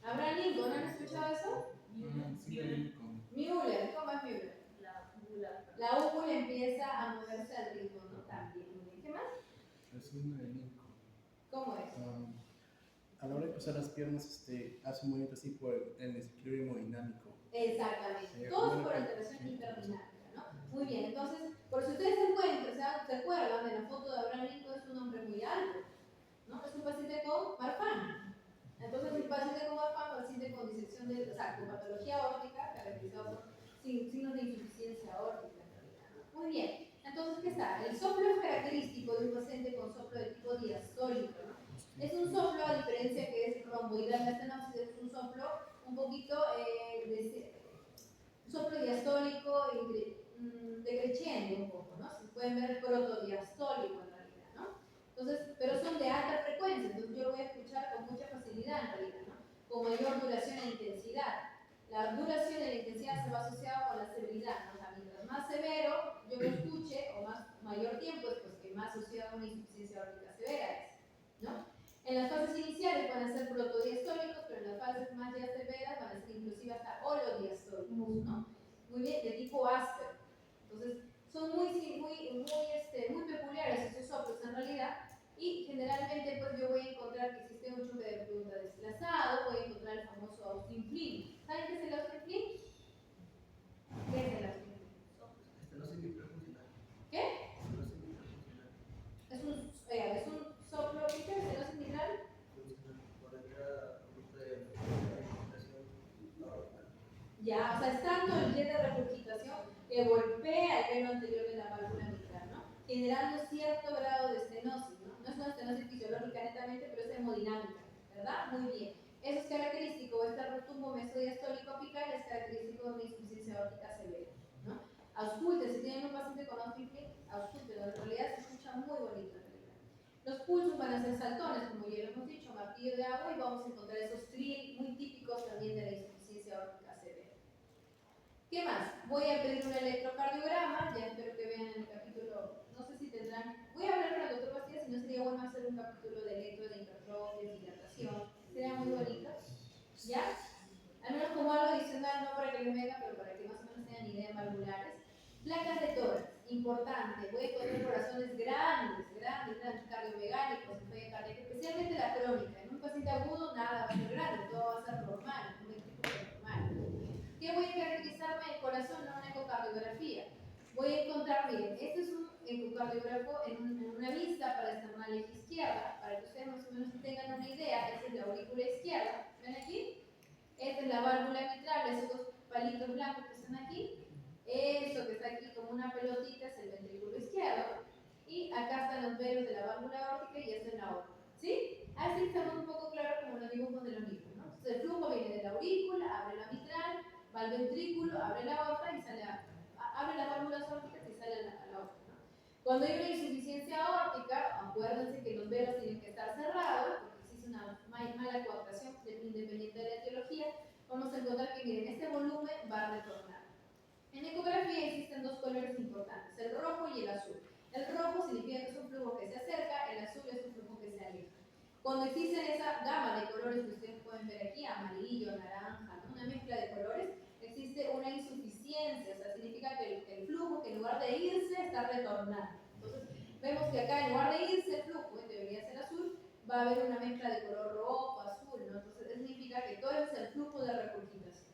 [SPEAKER 1] ¿Abraham Lincoln? ¿Han escuchado eso? Müller, ¿cómo es Müller? La úvula empieza a moverse al ritmo, ¿no? También, muy bien. ¿Qué más?
[SPEAKER 5] Resumen de Lincoln.
[SPEAKER 1] ¿Cómo es?
[SPEAKER 5] A la hora de cruzar las piernas, hace un movimiento así por el desequilibrio hemodinámico.
[SPEAKER 1] Exactamente. Todos por alteración hiperdinámica, ¿no? Muy bien, entonces, por si ustedes se encuentran, se acuerdan de la foto de Abraham Lincoln, es un hombre muy alto, ¿no? Es un paciente con Marfan. Entonces, un paciente con Marfan, paciente con disección de, o sea, con patología aórtica, caracterizado por signos de insuficiencia aórtica, en realidad, ¿no? Muy bien. Entonces, ¿qué está? El soplo es característico de un paciente con soplo de tipo diastólico, ¿no? Es un soplo, a diferencia que es romboidal, la estenosis es un soplo un poquito un soplo diastólico decreciendo un poco, ¿no? Se pueden ver protodiastólico en realidad, ¿no? Entonces, pero son de alta frecuencia, entonces yo lo voy a escuchar con mucha facilidad en realidad, ¿no? Con mayor duración e intensidad. La duración y la intensidad se va asociada con la severidad, ¿no? O sea, mientras más severo yo lo escuche o mayor tiempo es pues que más asociado a una insuficiencia aórtica severa es, ¿no? En las fases iniciales van a ser protodiastólicos, pero en las fases más ya severas van a ser inclusive hasta holodiastólicos, ¿no? Muy bien, de tipo Asper. Entonces, son muy peculiares esos soplos en realidad, y generalmente pues yo voy a encontrar que existe un choque de punta desplazado, voy a encontrar el famoso Austin Flynn. ¿Saben qué es el Austin Flynn? ¿Qué es el Austin Flynn? ¿Qué? Es un soplo, ¿qué es el Austin mitral? Ya, o sea, es tanto el jet de regurgitación que golpea el velo anterior de la válvula mitral, ¿no? Generando cierto grado de estenosis, ¿no? No es una estenosis fisiológica netamente, pero es hemodinámica, ¿verdad? Muy bien. Eso es característico, este retumbo mesodiastólico apical es característico de una insuficiencia aórtica severa, ¿no? Ausculten, si tienen un paciente con Austin Flynn, ausculten, en realidad se escucha muy bonito en realidad. Los pulsos van a ser saltones, como ya lo hemos dicho, martillo de agua, y vamos a encontrar esos trill muy típicos también de la insuficiencia aórtica severa. ¿Qué más? Voy a pedir un electrocardiograma, ya espero que vean el capítulo, no sé si tendrán, voy a hablar con el doctor Bastías, si no sería bueno hacer un capítulo de electro, de hipertrofia, de dilatación, sería muy bonito, ¿ya? Al menos como algo adicional, no para que les venga, pero para que más o menos tengan ideas valvulares. Placas de tórax, importante, voy a encontrar corazones grandes, cardiomegálicos, falla cardíaca, especialmente la crónica. En un paciente agudo nada va a ser grande, todo va a ser normal, un ventrículo normal. ¿Qué voy a caracterizarme el corazón? No una ecocardiografía. Voy a encontrar, miren, este es un ecocardiógrafo en una vista para externar eje izquierda, para que ustedes más o menos tengan una idea. Esta es la aurícula izquierda, ¿ven aquí? Esta es la válvula mitral, esos dos palitos blancos que están aquí. Eso que está aquí como una pelotita es el ventrículo izquierdo. Y acá están los velos de la válvula aórtica y esto es la aorta. ¿Sí? Así estamos un poco claros como los dibujos de los libros, ¿no? Entonces el flujo viene de la aurícula, abre la mitral, va al ventrículo, abre la aorta y sale abre las válvulas aórticas y sale a la aorta, ¿no? Cuando hay una insuficiencia aórtica, acuérdense que los velos tienen que estar cerrados, porque existe una mala coaptación independiente de la etiología. Vamos a encontrar que, miren, este volumen va a retornar. En ecografía existen dos colores importantes, el rojo y el azul. El rojo significa que es un flujo que se acerca, el azul es un flujo que se aleja. Cuando existe esa gama de colores que ustedes pueden ver aquí, amarillo, naranja, ¿no? Una mezcla de colores, existe una insuficiencia, o sea, significa que el flujo, que en lugar de irse, está retornando. Entonces, vemos que acá en lugar de irse el flujo, debería ser azul, va a haber una mezcla de color rojo, azul, ¿no? Entonces, eso significa que todo es el flujo de regurgitación.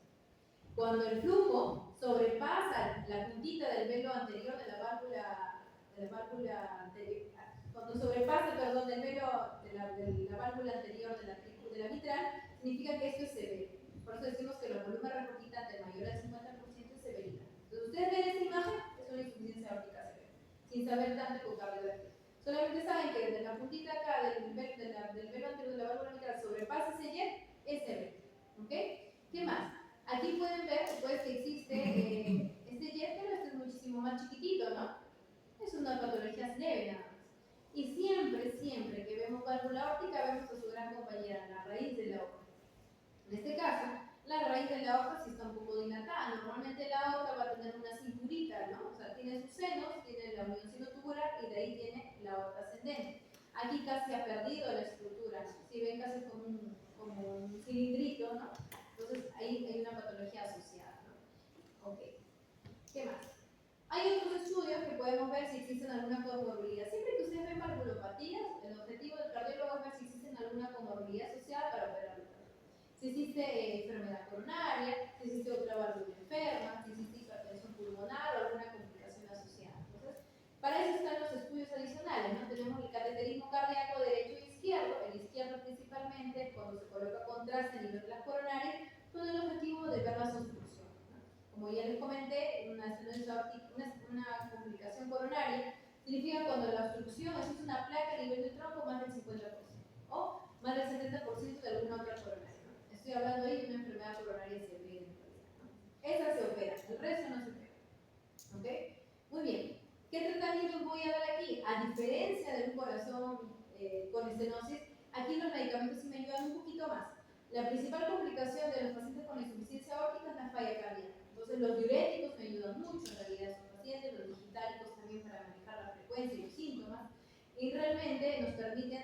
[SPEAKER 1] Cuando el flujo sobrepasa la puntita del velo anterior de la válvula anterior, cuando sobrepasa, perdón, del velo de la válvula anterior de la mitral, significa que esto es severo. Por eso decimos que los volúmenes regurgitantes mayores al 50% es severidad. Entonces, ustedes ven esta imagen, es una insuficiencia aórtica severa, sin saber tanto ecocardiografía. Solamente saben que desde la puntita acá del velo anterior de la válvula mitral sobrepasa ese jet, es severo. ¿Ok? ¿Qué más? Aquí pueden ver pues, que existe este jet, pero este es muchísimo más chiquitito, ¿no? Es una patología leve nada más. Y siempre que vemos válvula aórtica, vemos a su gran compañera, la raíz de la aorta. En este caso, la raíz de la aorta sí está un poco dilatada. Normalmente la aorta va a tener una cinturita, ¿no? O sea, tiene sus senos, tiene la unión sinotubular y de ahí tiene la aorta ascendente. Aquí casi ha perdido la estructura, ¿no? Si ven casi como un cilindrito, ¿no? Entonces ahí hay una patología Hay otros estudios que podemos ver si existen alguna comorbilidad. Siempre que ustedes ven valvulopatías, el objetivo del cardiólogo es ver si existen alguna comorbilidad asociada para operar el cardiólogo. Si existe enfermedad coronaria, si existe otra válvula enferma, si existe hipertensión pulmonar o alguna complicación asociada. Entonces, para eso están los estudios adicionales, ¿no? Tenemos el cateterismo cardíaco derecho e izquierdo, el izquierdo principalmente cuando se coloca contraste a nivel de las coronarias, con el objetivo de ver las obstrucciones. Como ya les comenté, una complicación coronaria significa cuando la obstrucción existe una placa a nivel del tronco más del 50% o más del 70% de alguna otra coronaria. ¿No? Estoy hablando ahí de una enfermedad coronaria severa. ¿No? Esa se opera, el resto no se opera. ¿Ok? Muy bien. ¿Qué tratamientos voy a dar aquí? A diferencia de un corazón con estenosis, aquí los medicamentos sí me ayudan un poquito más. La principal complicación de los pacientes con insuficiencia aórtica es la falla cardíaca. Entonces los diuréticos me ayudan mucho en realidad a esos pacientes, los digitálicos también para manejar la frecuencia y los síntomas, y realmente nos permiten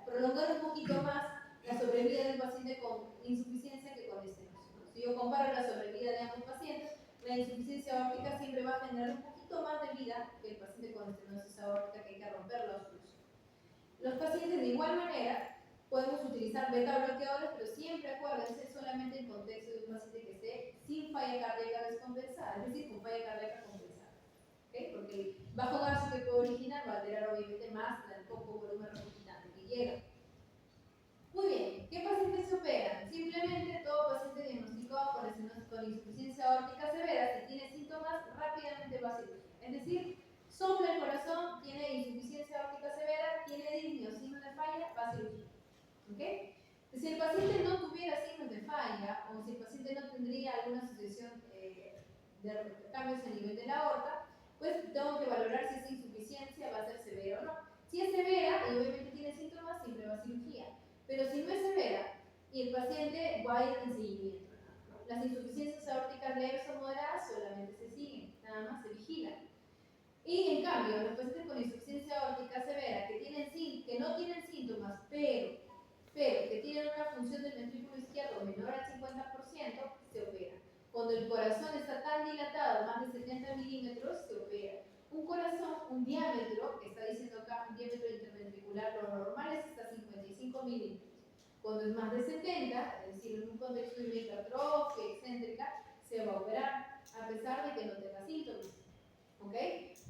[SPEAKER 1] prolongar un poquito más la sobrevida de un paciente con insuficiencia que con estenosis. Si yo comparo la sobrevida de ambos pacientes, la insuficiencia aórtica siempre va a generar un poquito más de vida que el paciente con estenosis aórtica, que hay que romper la obstrucción. Los pacientes de igual manera podemos utilizar beta bloqueadores, pero siempre acuérdense solamente en contexto de un paciente que esté sin falla cardíaca descompensada, es decir, con falla cardíaca compensada. ¿Okay? Porque el bajo gasto que puede originar va a alterar obviamente más el poco volumen regurgitante que llega. Muy bien, ¿qué pacientes se operan? Simplemente todo paciente diagnosticado con insuficiencia aórtica severa, si tiene síntomas, rápidamente va a cirugía. Es decir, sopla el corazón, tiene insuficiencia aórtica severa, tiene disnea o signos de falla, va a cirugía. ¿Okay? Si el paciente no tuviera signos de falla o si el paciente no tendría alguna asociación de cambios a nivel de la aorta, pues tengo que valorar si esa insuficiencia va a ser severa o no. Si es severa y obviamente tiene síntomas, siempre va a cirugía. Pero si no es severa y el paciente va a ir en seguimiento, ¿no? Las insuficiencias aórticas leves o moderadas solamente se siguen, nada más se vigilan. Y en cambio, los pacientes con insuficiencia aórtica severa que no tienen síntomas, pero que tienen una función del ventrículo izquierdo menor al 50%, se opera. Cuando el corazón está tan dilatado, más de 70 milímetros, se opera. Un corazón, un diámetro, que está diciendo acá, un diámetro interventricular, lo normal es hasta 55 milímetros. Cuando es más de 70, es decir, en un contexto de hipertrofia excéntrica, se va a operar, a pesar de que no tenga síntomas. ¿Ok?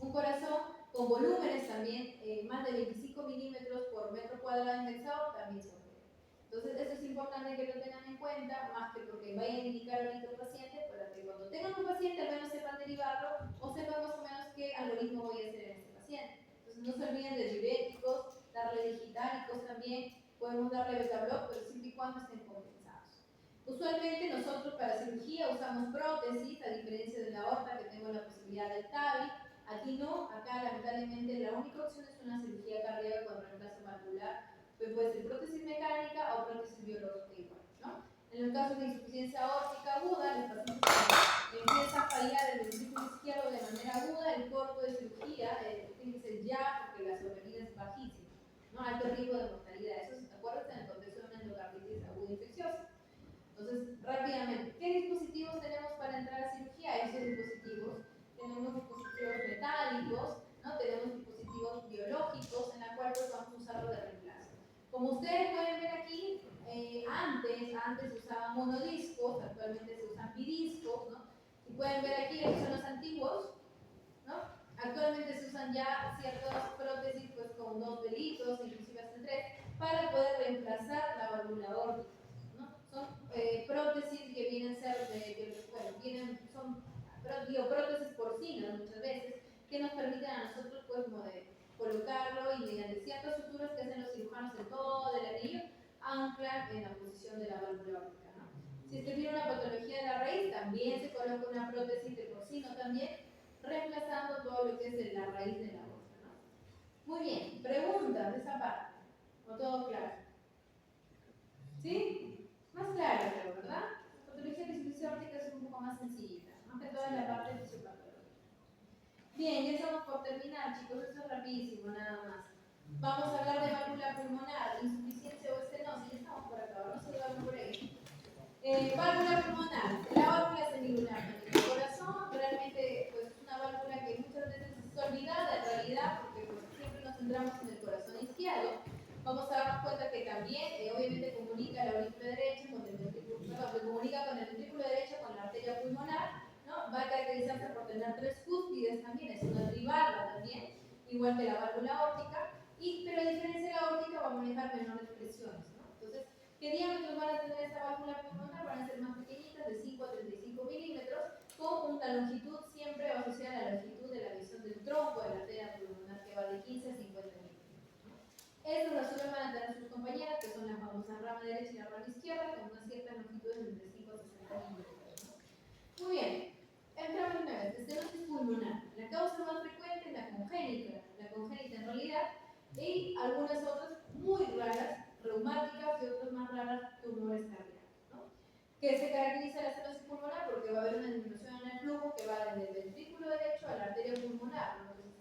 [SPEAKER 1] Un corazón con volúmenes también, más de 25 milímetros por metro cuadrado indexado, también se opera. Entonces, eso es importante que lo tengan en cuenta, más que porque vayan a indicar ahorita un paciente, para que cuando tengan un paciente al menos sepan derivarlo o sepan más o menos qué algoritmo voy a hacer en este paciente. Entonces, no se olviden de diuréticos, darle digitálicos también, podemos darle beta-block, pero siempre y cuando estén compensados. Usualmente nosotros para cirugía usamos prótesis, a diferencia de la aorta que tengo la posibilidad del TAVI. Aquí no, acá lamentablemente la única opción es una cirugía cardíaca con reemplazo valvular, pues puede ser prótesis mecánica o prótesis biológica igual, ¿no? En los casos de insuficiencia aórtica aguda, los pacientes que empiezan a fallar el ventrículo izquierdo de manera aguda, el corto de cirugía tiene que ser ya porque la sobrevida es bajísima, ¿no? Alto riesgo de mortalidad. Eso se acuerdan en el contexto de una endocarditis aguda infecciosa. Entonces, rápidamente, ¿qué dispositivos tenemos para entrar a cirugía? Esos dispositivos, tenemos dispositivos metálicos, ¿no? Tenemos dispositivos biológicos en la cual pues, vamos a usarlo de reemplazo. Como ustedes pueden ver aquí, antes se usaban monodiscos, actualmente se usan bidiscos, ¿no? Y pueden ver aquí, estos son los antiguos, ¿no? Actualmente se usan ya ciertas prótesis pues, con 2 velitos, inclusive hasta 3, para poder reemplazar la válvula aórtica. Son prótesis que vienen a ser son prótesis porcinas muchas veces, que nos permiten a nosotros pues, colocarlo y mediante ciertas suturas que hacen los cirujanos en todo el anillo, anclan en la posición de la válvula aórtica, ¿no? Si es que tiene una patología de la raíz, también se coloca una prótesis de porcino también, reemplazando todo lo que es de la raíz de la aorta, ¿no? Muy bien, preguntas de esa parte, ¿o todo claro? ¿Sí? Más claro, creo, ¿verdad? La patología de insuficiencia aórtica es un poco más sencillita, más que toda la parte fisiopatológica. Bien, ya estamos por terminar, chicos, esto es rapidísimo, nada más. Vamos a hablar de válvula pulmonar, insuficiencia o estenosis, ya estamos por acá, no se duerman por ahí. Válvula pulmonar, la válvula semilunar, el corazón realmente pues, es una válvula también obviamente comunica la aurícula derecha con el ventrículo, perdón, que comunica con el ventrículo derecho con la arteria pulmonar, ¿no? Va a caracterizarse por tener 3 cúspides también, es una trivalva también, igual que la válvula aórtica, pero a diferencia de la aórtica va a manejar menores presiones, ¿no? Entonces, ¿qué diámetros van a tener esta válvula pulmonar? Van a ser más pequeñitas, de 5 a 35 milímetros, con una longitud siempre asociada a la longitud de la visión del tronco de la arteria pulmonar, que va de 15 a 50 milímetros, ¿no? Estos a su vez van a tener sus compañeras, que son la famosa rama derecha y la rama izquierda, con unas ciertas longitudes de entre 5 a 60 milímetros, ¿no? Muy bien, entramos una vez, estenosis pulmonar. La causa más frecuente es la congénita en realidad, y algunas otras muy raras, reumáticas, y otras más raras, tumores cardíacos, ¿no? Que se caracteriza la estenosis pulmonar porque va a haber una disminución en el flujo que va desde el ventrículo derecho a la arteria pulmonar, ¿no? Entonces,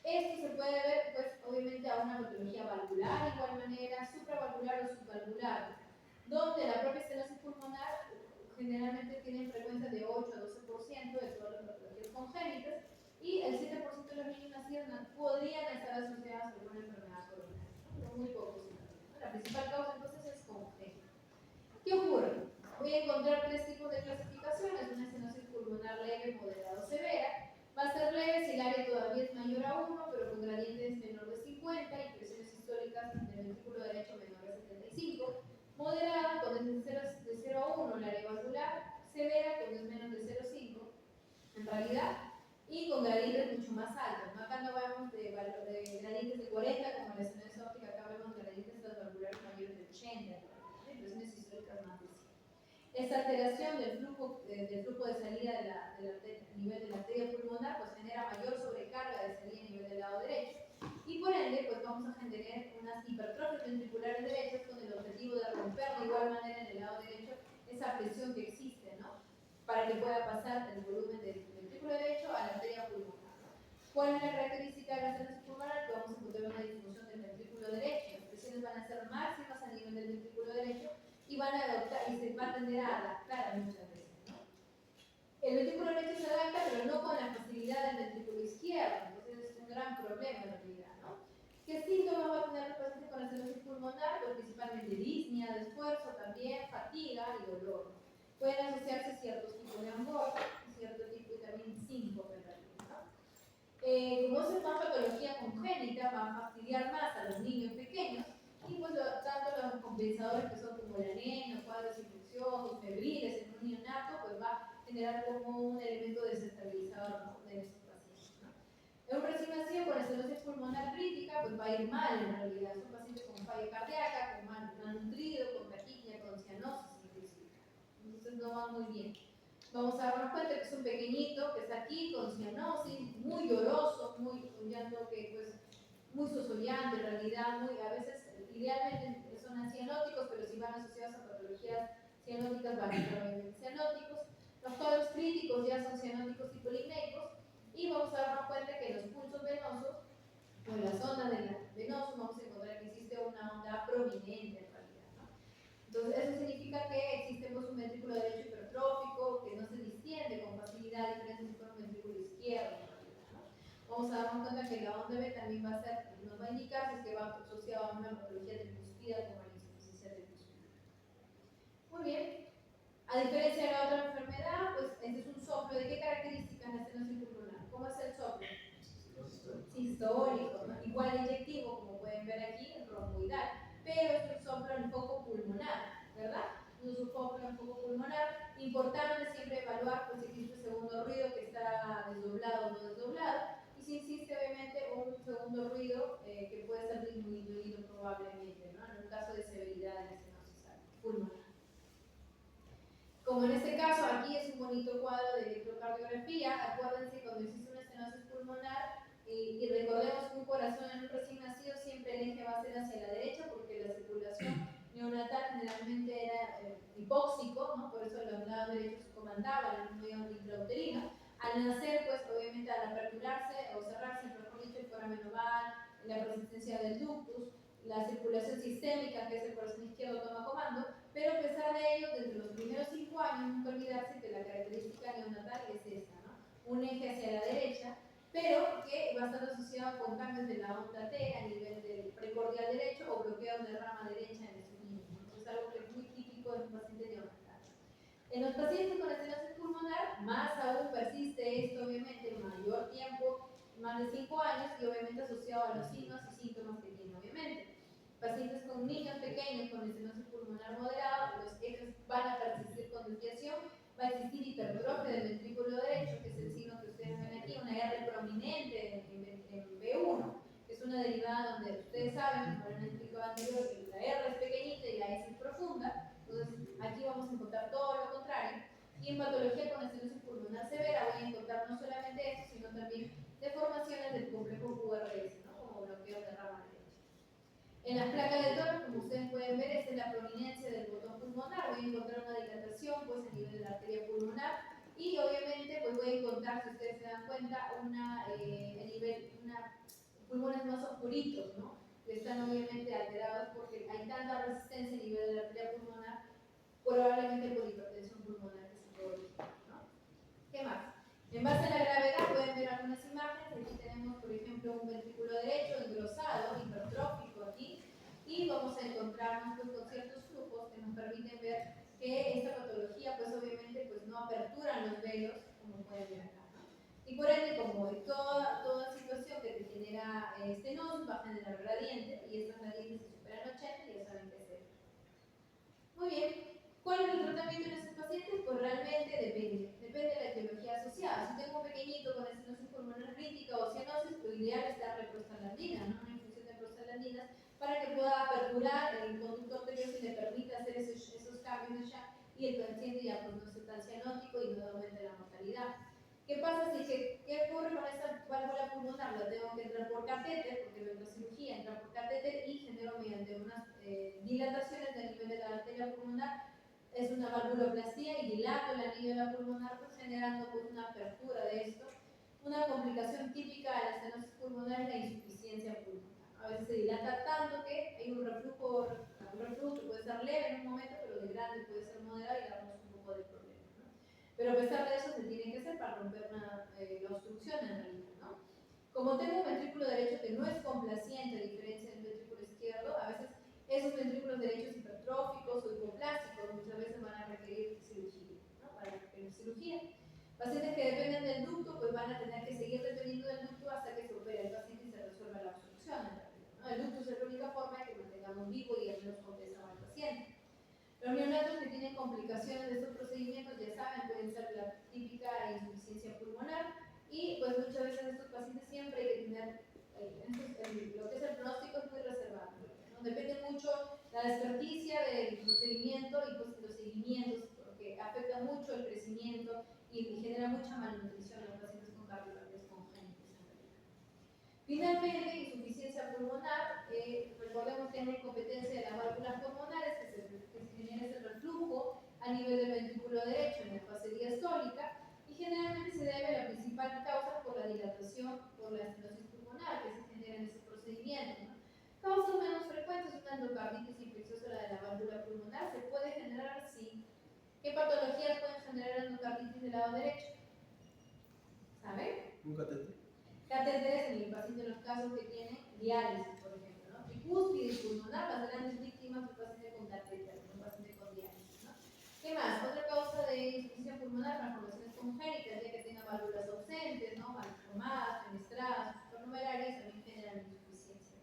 [SPEAKER 1] esto se puede ver, pues, obviamente a una patología valvular, de igual manera, supravalvular o subvalvular, donde la propia estenosis pulmonar generalmente tiene frecuencia de 8 a 12% de todas las patologías congénitas, y el 7% de los niños nacidos podrían estar asociados a alguna enfermedad coronaria, ¿no? Pero muy pocos. La principal causa entonces es congénita. ¿Qué ocurre? Voy a encontrar 3 tipos de clasificaciones: una estenosis pulmonar leve, moderada o severa. Va a ser leve si el área todavía es mayor a 1, pero con gradientes menor de 50 y presiones sistólicas del ventrículo derecho menor de 75. Moderada cuando es de 0 a 1 el área vascular. Severa cuando es menos de 0,5 en realidad, y con gradientes mucho más altos, ¿no? Acá no hablamos de gradientes de 40 como en la estenosis óptica, acá hablamos de gradientes vasculares mayores de 80, presiones históricas más de 100. Esta alteración del flujo de salida a nivel de la arteria pulmonar pues genera mayor sobrecarga de salida a nivel del lado derecho, y por ende pues vamos a generar unas hipertrofias ventriculares derechas con el objetivo de romper de igual manera en el lado derecho esa presión que existe, ¿no? Para que pueda pasar el volumen del ventrículo derecho a la arteria pulmonar, ¿no? ¿Cuál es la característica de la estenosis pulmonar? Que vamos a encontrar una disminución del ventrículo derecho. Las presiones van a ser máximas a nivel del ventrículo derecho y van a adoptar y se va a tender a adaptar muchas veces, ¿no? El ventrículo derecho se adapta, pero no con la facilidad del ventrículo izquierdo, entonces es un gran problema en realidad, ¿no? ¿Qué síntomas va a tener los pacientes con estenosis pulmonar? Pues principalmente disnea de esfuerzo, también fatiga y dolor, ¿no? Pueden asociarse ciertos tipos de angostura, cierto tipo y también síncope en realidad, ¿no? Como es una patología congénita, va a fastidiar más a los niños pequeños, y pues tanto los compensadores que son como la anemia, cuadros infecciosos, febriles en un neonato, pues va a generar como un elemento desestabilizador, ¿no? De estos pacientes, ¿no? En un recién nacido con estenosis pulmonar crítica, pues va a ir mal en realidad. Son pacientes con falla cardíaca, con malnutrido, con taquicardia, con cianosis inclusive. Entonces no va muy bien. Vamos a darnos cuenta que es un pequeñito que está aquí con cianosis, muy lloroso, un llanto que pues muy sosollante en realidad, a veces idealmente son cianóticos, pero si van asociados a patologías cianóticas van a estar obviamente cianóticos. Los cuadros críticos ya son cianóticos y polineicos, y vamos a darnos cuenta que en los pulsos venosos o en la zona venosa vamos a encontrar que existe una onda prominente en realidad, ¿no? Entonces eso significa que existe pues, un ventrículo derecho hipertrófico que no se distiende con facilidad, a diferencia si fuera un ventrículo izquierdo en realidad, ¿no? Vamos a darnos cuenta que la onda B también va a ser, nos va a indicar si es que va asociado a una patología tricúspida como la insuficiencia tricúspide. Muy bien. A diferencia de la otra enfermedad, pues este es un soplo. ¿De qué características la estenosis pulmonar? ¿Cómo es el soplo? Sistólico, ¿no? Igual inyectivo, como pueden ver aquí, romboidal, pero es un soplo en foco pulmonar, ¿verdad? Es un soplo en foco pulmonar. Importante siempre evaluar pues, si existe un segundo ruido que está desdoblado o no desdoblado, y si existe obviamente un segundo ruido que puede ser disminuido probablemente, ¿no? En un caso de severidad de la estenosis pulmonar. Como en este caso, aquí es un bonito cuadro de electrocardiografía. Acuérdense cuando existe una estenosis pulmonar y recordemos que un corazón en un recién nacido siempre el eje va a ser hacia la derecha porque la circulación neonatal generalmente era hipóxico, ¿no? Por eso los lados derechos se comandaban en un medio intrauterino. Al nacer, pues obviamente al aperturarse o cerrarse, mejor dicho, el foramen oval, la persistencia del ductus, la circulación sistémica, que es el corazón izquierdo, toma comando, pero a pesar de ello, desde los primeros 5 años, nunca olvidarse que la característica neonatal es esta, ¿no? Un eje hacia la derecha, pero que va a estar asociado con cambios de la onda T a nivel del precordial derecho o bloqueos de rama derecha en estos niños algo que es muy típico en un paciente neonatal. En los pacientes con estenosis pulmonar, más aún persiste esto, obviamente, mayor tiempo, más de 5 años, y obviamente asociado a los signos y síntomas que tiene, obviamente. Pacientes con niños pequeños con estenosis pulmonar moderada, los ejes van a persistir con desviación, va a existir hipertrofia del ventrículo derecho, que es el signo que ustedes ven aquí, una R prominente en B1, que es una derivada donde ustedes saben, como en el explico anterior, que la R es pequeñita y la S es profunda. Entonces aquí vamos a encontrar todo lo contrario. Y en patología con estenosis pulmonar severa voy a encontrar no solamente esto, sino también deformaciones del complejo QRS, ¿no? Como bloqueo de rama derecha. En las placas de Torres, como ustedes pueden ver, esta es la prominencia del botón pulmonar. Voy a encontrar una dilatación pues, a nivel de la arteria pulmonar, y obviamente pues, voy a encontrar, si ustedes se dan cuenta, pulmones más oscuritos, ¿no? Que están obviamente alterados porque hay tanta resistencia a nivel de la arteria pulmonar, probablemente por hipertensión pulmonar que se puede originar, ¿no? ¿Qué más? En base a la gravedad pueden ver algunas imágenes. Aquí tenemos, por ejemplo, un ventrículo derecho engrosado, hipertrófico aquí, y vamos a encontrarnos pues, con ciertos flujos que nos permiten ver que esta patología, pues obviamente, pues, no aperturan los velos, como pueden ver acá, ¿no? Y por ende, como en toda situación que te genera estenosis, va a generar gradiente, y estas gradientes si superan 80, ya saben qué hacer. Muy bien. ¿Cuál es el tratamiento en estos pacientes? Pues realmente depende de la etiología asociada. Si tengo un pequeñito con estenosis pulmonar crítica o cianosis, lo ideal es darle prostaglandina, ¿no? Una infusión de prostaglandinas para que pueda aperturar el conducto arterioso y le permita hacer esos cambios de shock, y el paciente ya pues, no esté tan cianótico y no aumente la mortalidad. ¿Qué pasa si qué ocurre con esta válvula pulmonar? La tengo que entrar por catéter, porque nuestra cirugía entra por catéter y genero mediante unas dilataciones de nivel de la arteria pulmonar. Es una valvuloplastía y dilato el anillo de la pulmonar, pues generando pues, una apertura de esto. Una complicación típica de la estenosis pulmonar es la insuficiencia pulmonar. A veces se dilata tanto que hay un reflujo que puede ser leve en un momento, pero de grande puede ser moderado y darnos un poco de problema, ¿no? Pero a pesar de eso se tiene que hacer para romper la obstrucción en realidad, ¿no? Como tengo un ventrículo derecho que no es complaciente, a diferencia del ventrículo izquierdo, a veces esos ventrículos derechos hipertróficos o hipoplásticos muchas veces van a requerir cirugía, ¿no? Van a requerir cirugía. Pacientes que dependen del ducto, pues van a tener que seguir dependiendo del ducto hasta que se opere el paciente y se resuelva la obstrucción en realidad, ¿no? El ducto es la única forma de que mantengamos vivo y al menos compensamos al paciente. Los neonatos que tienen complicaciones de estos procedimientos, ya saben, pueden ser la típica insuficiencia pulmonar, y pues muchas veces estos pacientes siempre hay que tener, lo que es el pronóstico es muy reservado, ¿no? Depende mucho la desperdicia del procedimiento y pues los seguimientos, porque afecta mucho el crecimiento y genera mucha malnutrición en los pacientes con cardiopatías congénitas en realidad. Finalmente, insuficiencia pulmonar, recordemos que hay incompetencia de las válvulas pulmonares, que se genera ese reflujo a nivel del ventrículo derecho en la fase diastólica, y generalmente se debe a la principal causa por la dilatación por la estenosis pulmonar que se genera en ese procedimiento, ¿no? Causas menos frecuentes, una endocarditis infecciosa, la de la válvula pulmonar, se puede generar, sí. ¿Qué patologías pueden generar endocarditis del lado derecho? ¿Saben?
[SPEAKER 2] ¿Un catéter?
[SPEAKER 1] Catéteres en el paciente en los casos que tienen diálisis, por ejemplo, ¿no? Tricúspide pulmonar, las grandes víctimas del paciente con catéter, un paciente con diálisis, ¿no? ¿Qué más? Otra causa de insuficiencia pulmonar, malformaciones congénitas, ya que tengan válvulas ausentes, ¿no? Malformadas, fenestradas, supernumerarias, también generan insuficiencia.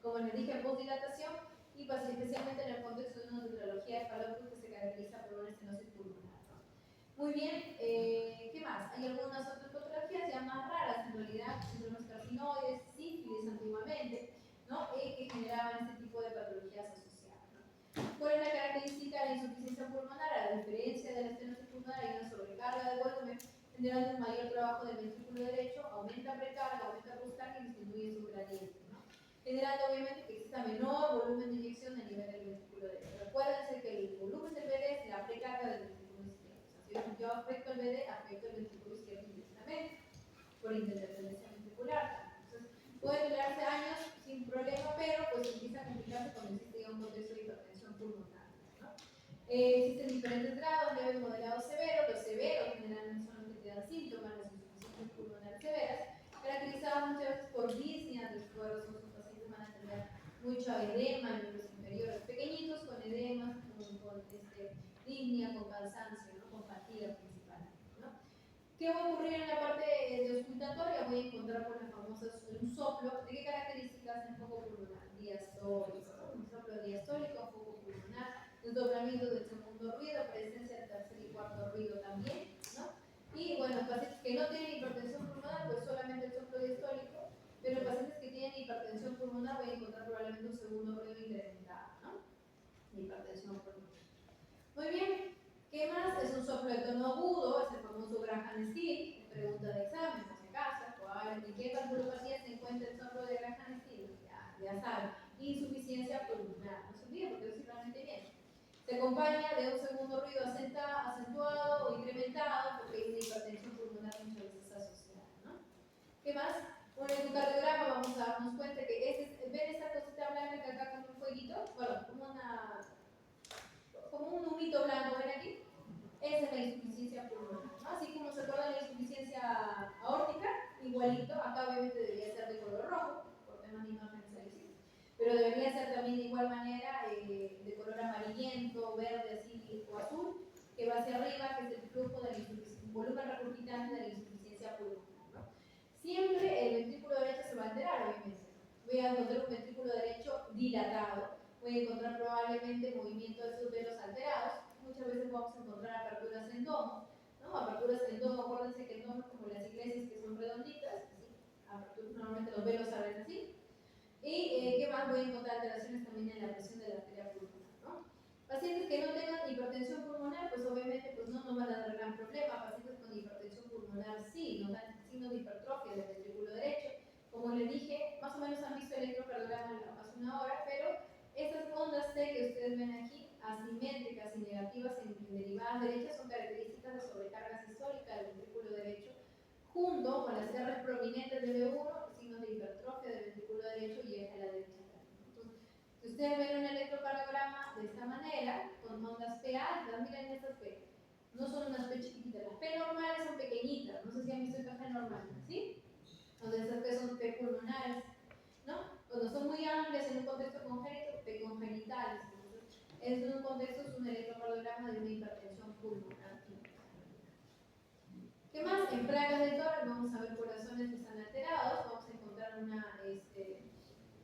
[SPEAKER 1] Como les dije, postdilatación, y especialmente en el contexto de una neurología de Fallout que se caracteriza por una estenosis pulmonar, ¿no? Muy bien, ¿qué más? Hay algunas otras patologías ya más raras, en realidad, síndromes carcinoides, sífilis antiguamente, ¿no? Que generaban este tipo de patologías asociadas, ¿no? ¿Cuál es la característica de la insuficiencia pulmonar? A diferencia de la estenosis pulmonar, hay una sobrecarga de volumen, generando un mayor trabajo del ventrículo derecho, aumenta precarga, aumenta postcarga y disminuye su gradiente, ¿no? Generando obviamente que exista menor volumen de inyección a nivel del ventrículo derecho. Recuérdense que el volumen del BD es la precarga del ventrículo izquierdo. O sea, si yo afecto el BD, afecto el ventrículo izquierdo indirectamente por interdependencia ventricular. Entonces, puede durarse años sin problema, pero pues empieza a complicarse cuando existe ya un contexto de hipertensión pulmonar, ¿no? Existen diferentes grados, leve, moderado, severo. Los severos generalmente son los que te dan síntomas, las insuficiencias pulmonares severas, caracterizadas muchas veces por disnea de esfuerzo. Sus pacientes van a tener mucho edema en los inferiores, pequeñitos con edemas, insomnia, con cansancio, ¿no? Con fatiga principalmente, ¿no? ¿Qué va a ocurrir en la parte de auscultatoria? Voy a encontrar por las famosas un soplo. ¿De qué características? Un foco pulmonar, diastólico, ¿no? Un soplo diastólico, foco pulmonar, desdoblamiento del segundo ruido, presencia del tercer y cuarto ruido también, ¿no? Y bueno, pacientes que no tienen hipertensión pulmonar, pues solamente el soplo diastólico, pero pacientes que tienen hipertensión pulmonar voy a encontrar probablemente un segundo ruido incrementado, ¿no? Hipertensión pulmonar. Muy bien, ¿qué más? Es un soplo de tono agudo, es el famoso Graham-Still, pregunta de examen, por si acaso, ¿en qué patología se encuentra el soplo de Graham-Still? Ya saben, insuficiencia pulmonar, no se olviden porque eso es realmente bien. Se acompaña de un segundo ruido acentuado o incrementado porque hay una hipertensión pulmonar muchas veces asociada, ¿no? ¿Qué más? Con el ecocardiograma vamos a darnos cuenta que ven esta cosita blanca que acá como un fueguito, bueno, como un humito blanco, ¿ven aquí? Esa es la insuficiencia pulmonar, ¿no? Así como se acuerda la insuficiencia aórtica, igualito, acá obviamente debería ser de color rojo, por temas de imágenes ahí, pero debería ser también de igual manera de color amarillento, verde, así o azul, que va hacia arriba, que es el flujo de la volumen recurgitante de la insuficiencia pulmonar, ¿no? Siempre el ventrículo derecho se va a alterar, obviamente. Voy a encontrar un ventrículo derecho dilatado, voy a encontrar probablemente movimiento de esos velos alterados. Muchas veces vamos a encontrar aperturas en domo, ¿no? Aperturas en domo, acuérdense que el domo es como las iglesias que son redonditas, ¿sí? Aperturas, normalmente los velos abren así. Y ¿qué más? Voy a encontrar alteraciones también en la presión de la arteria pulmonar, ¿no? Pacientes que no tengan hipertensión pulmonar, pues obviamente pues no van a dar gran problema. Pacientes con hipertensión pulmonar sí, no dan signos de hipertrofia del ventrículo derecho. Como les dije, más o menos han visto el electrocardiograma hace una hora, pero estas ondas T que ustedes ven aquí, asimétricas y negativas en derivadas derechas, son características de sobrecarga sistólica del ventrículo derecho, junto con las R's prominentes de B1, signos de hipertrofia del ventrículo derecho y eje a la derecha. Entonces, si ustedes ven un electrocardiograma de esta manera, con ondas P altas, miren estas P, no son unas P chiquititas, las P normales son pequeñitas, no sé si han visto esta P normal, ¿sí? Donde estas P son P pulmonares, ¿no? Cuando son muy amplias en un contexto congénito, P congenitales. Entonces, en un contexto es un electrocardiograma de una hipertensión pulmonar. ¿Qué más? En placas del tórax vamos a ver corazones que están alterados, vamos a encontrar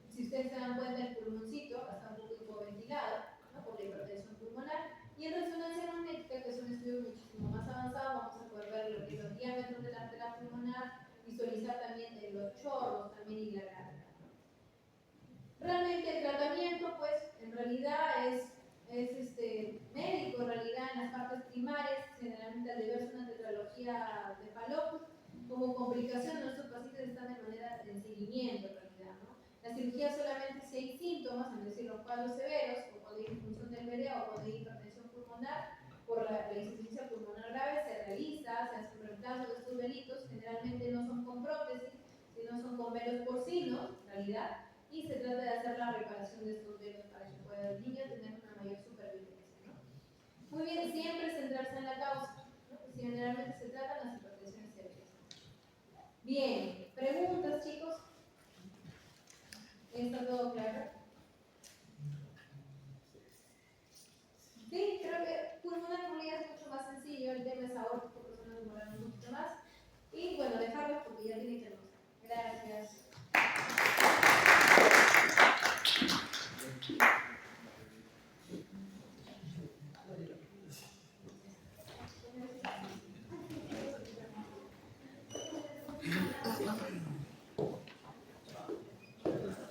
[SPEAKER 1] si ustedes se dan cuenta, el pulmoncito está un poco hipoventilado, ¿no? Por la hipertensión pulmonar. Y en resonancia magnética, que es un estudio muchísimo más avanzado, vamos a poder ver los diámetros de la arteria pulmonar, visualizar también los chorros también y la gráfica, ¿no? Realmente el tratamiento, pues, en realidad es médico, en realidad en las partes primarias, generalmente al deberse una tetralogía de Fallot, como complicación nuestros pacientes están de manera de seguimiento en realidad, ¿no? La cirugía solamente si hay síntomas, es decir, los cuadros severos, o cuando hay disfunción del BDA o cuando hay hipertensión pulmonar, por la insuficiencia pulmonar grave se realiza, se hace un reemplazo de estos velitos, generalmente no son con prótesis, sino son con velos porcinos, en realidad, y se trata de hacer la reparación de estos velos para que pueda el niño tener una mayor supervivencia, ¿no? Muy bien, siempre centrarse en la causa, ¿no? Generalmente se tratan las hipertensiones severas. Bien, preguntas, chicos. ¿Está todo claro? Sí, creo que pulmonar en realidad es mucho más sencillo, el tema es aórtico, por eso nos demoramos un poquito más. Y bueno, dejarlo porque ya tiene que almorzar. Gracias.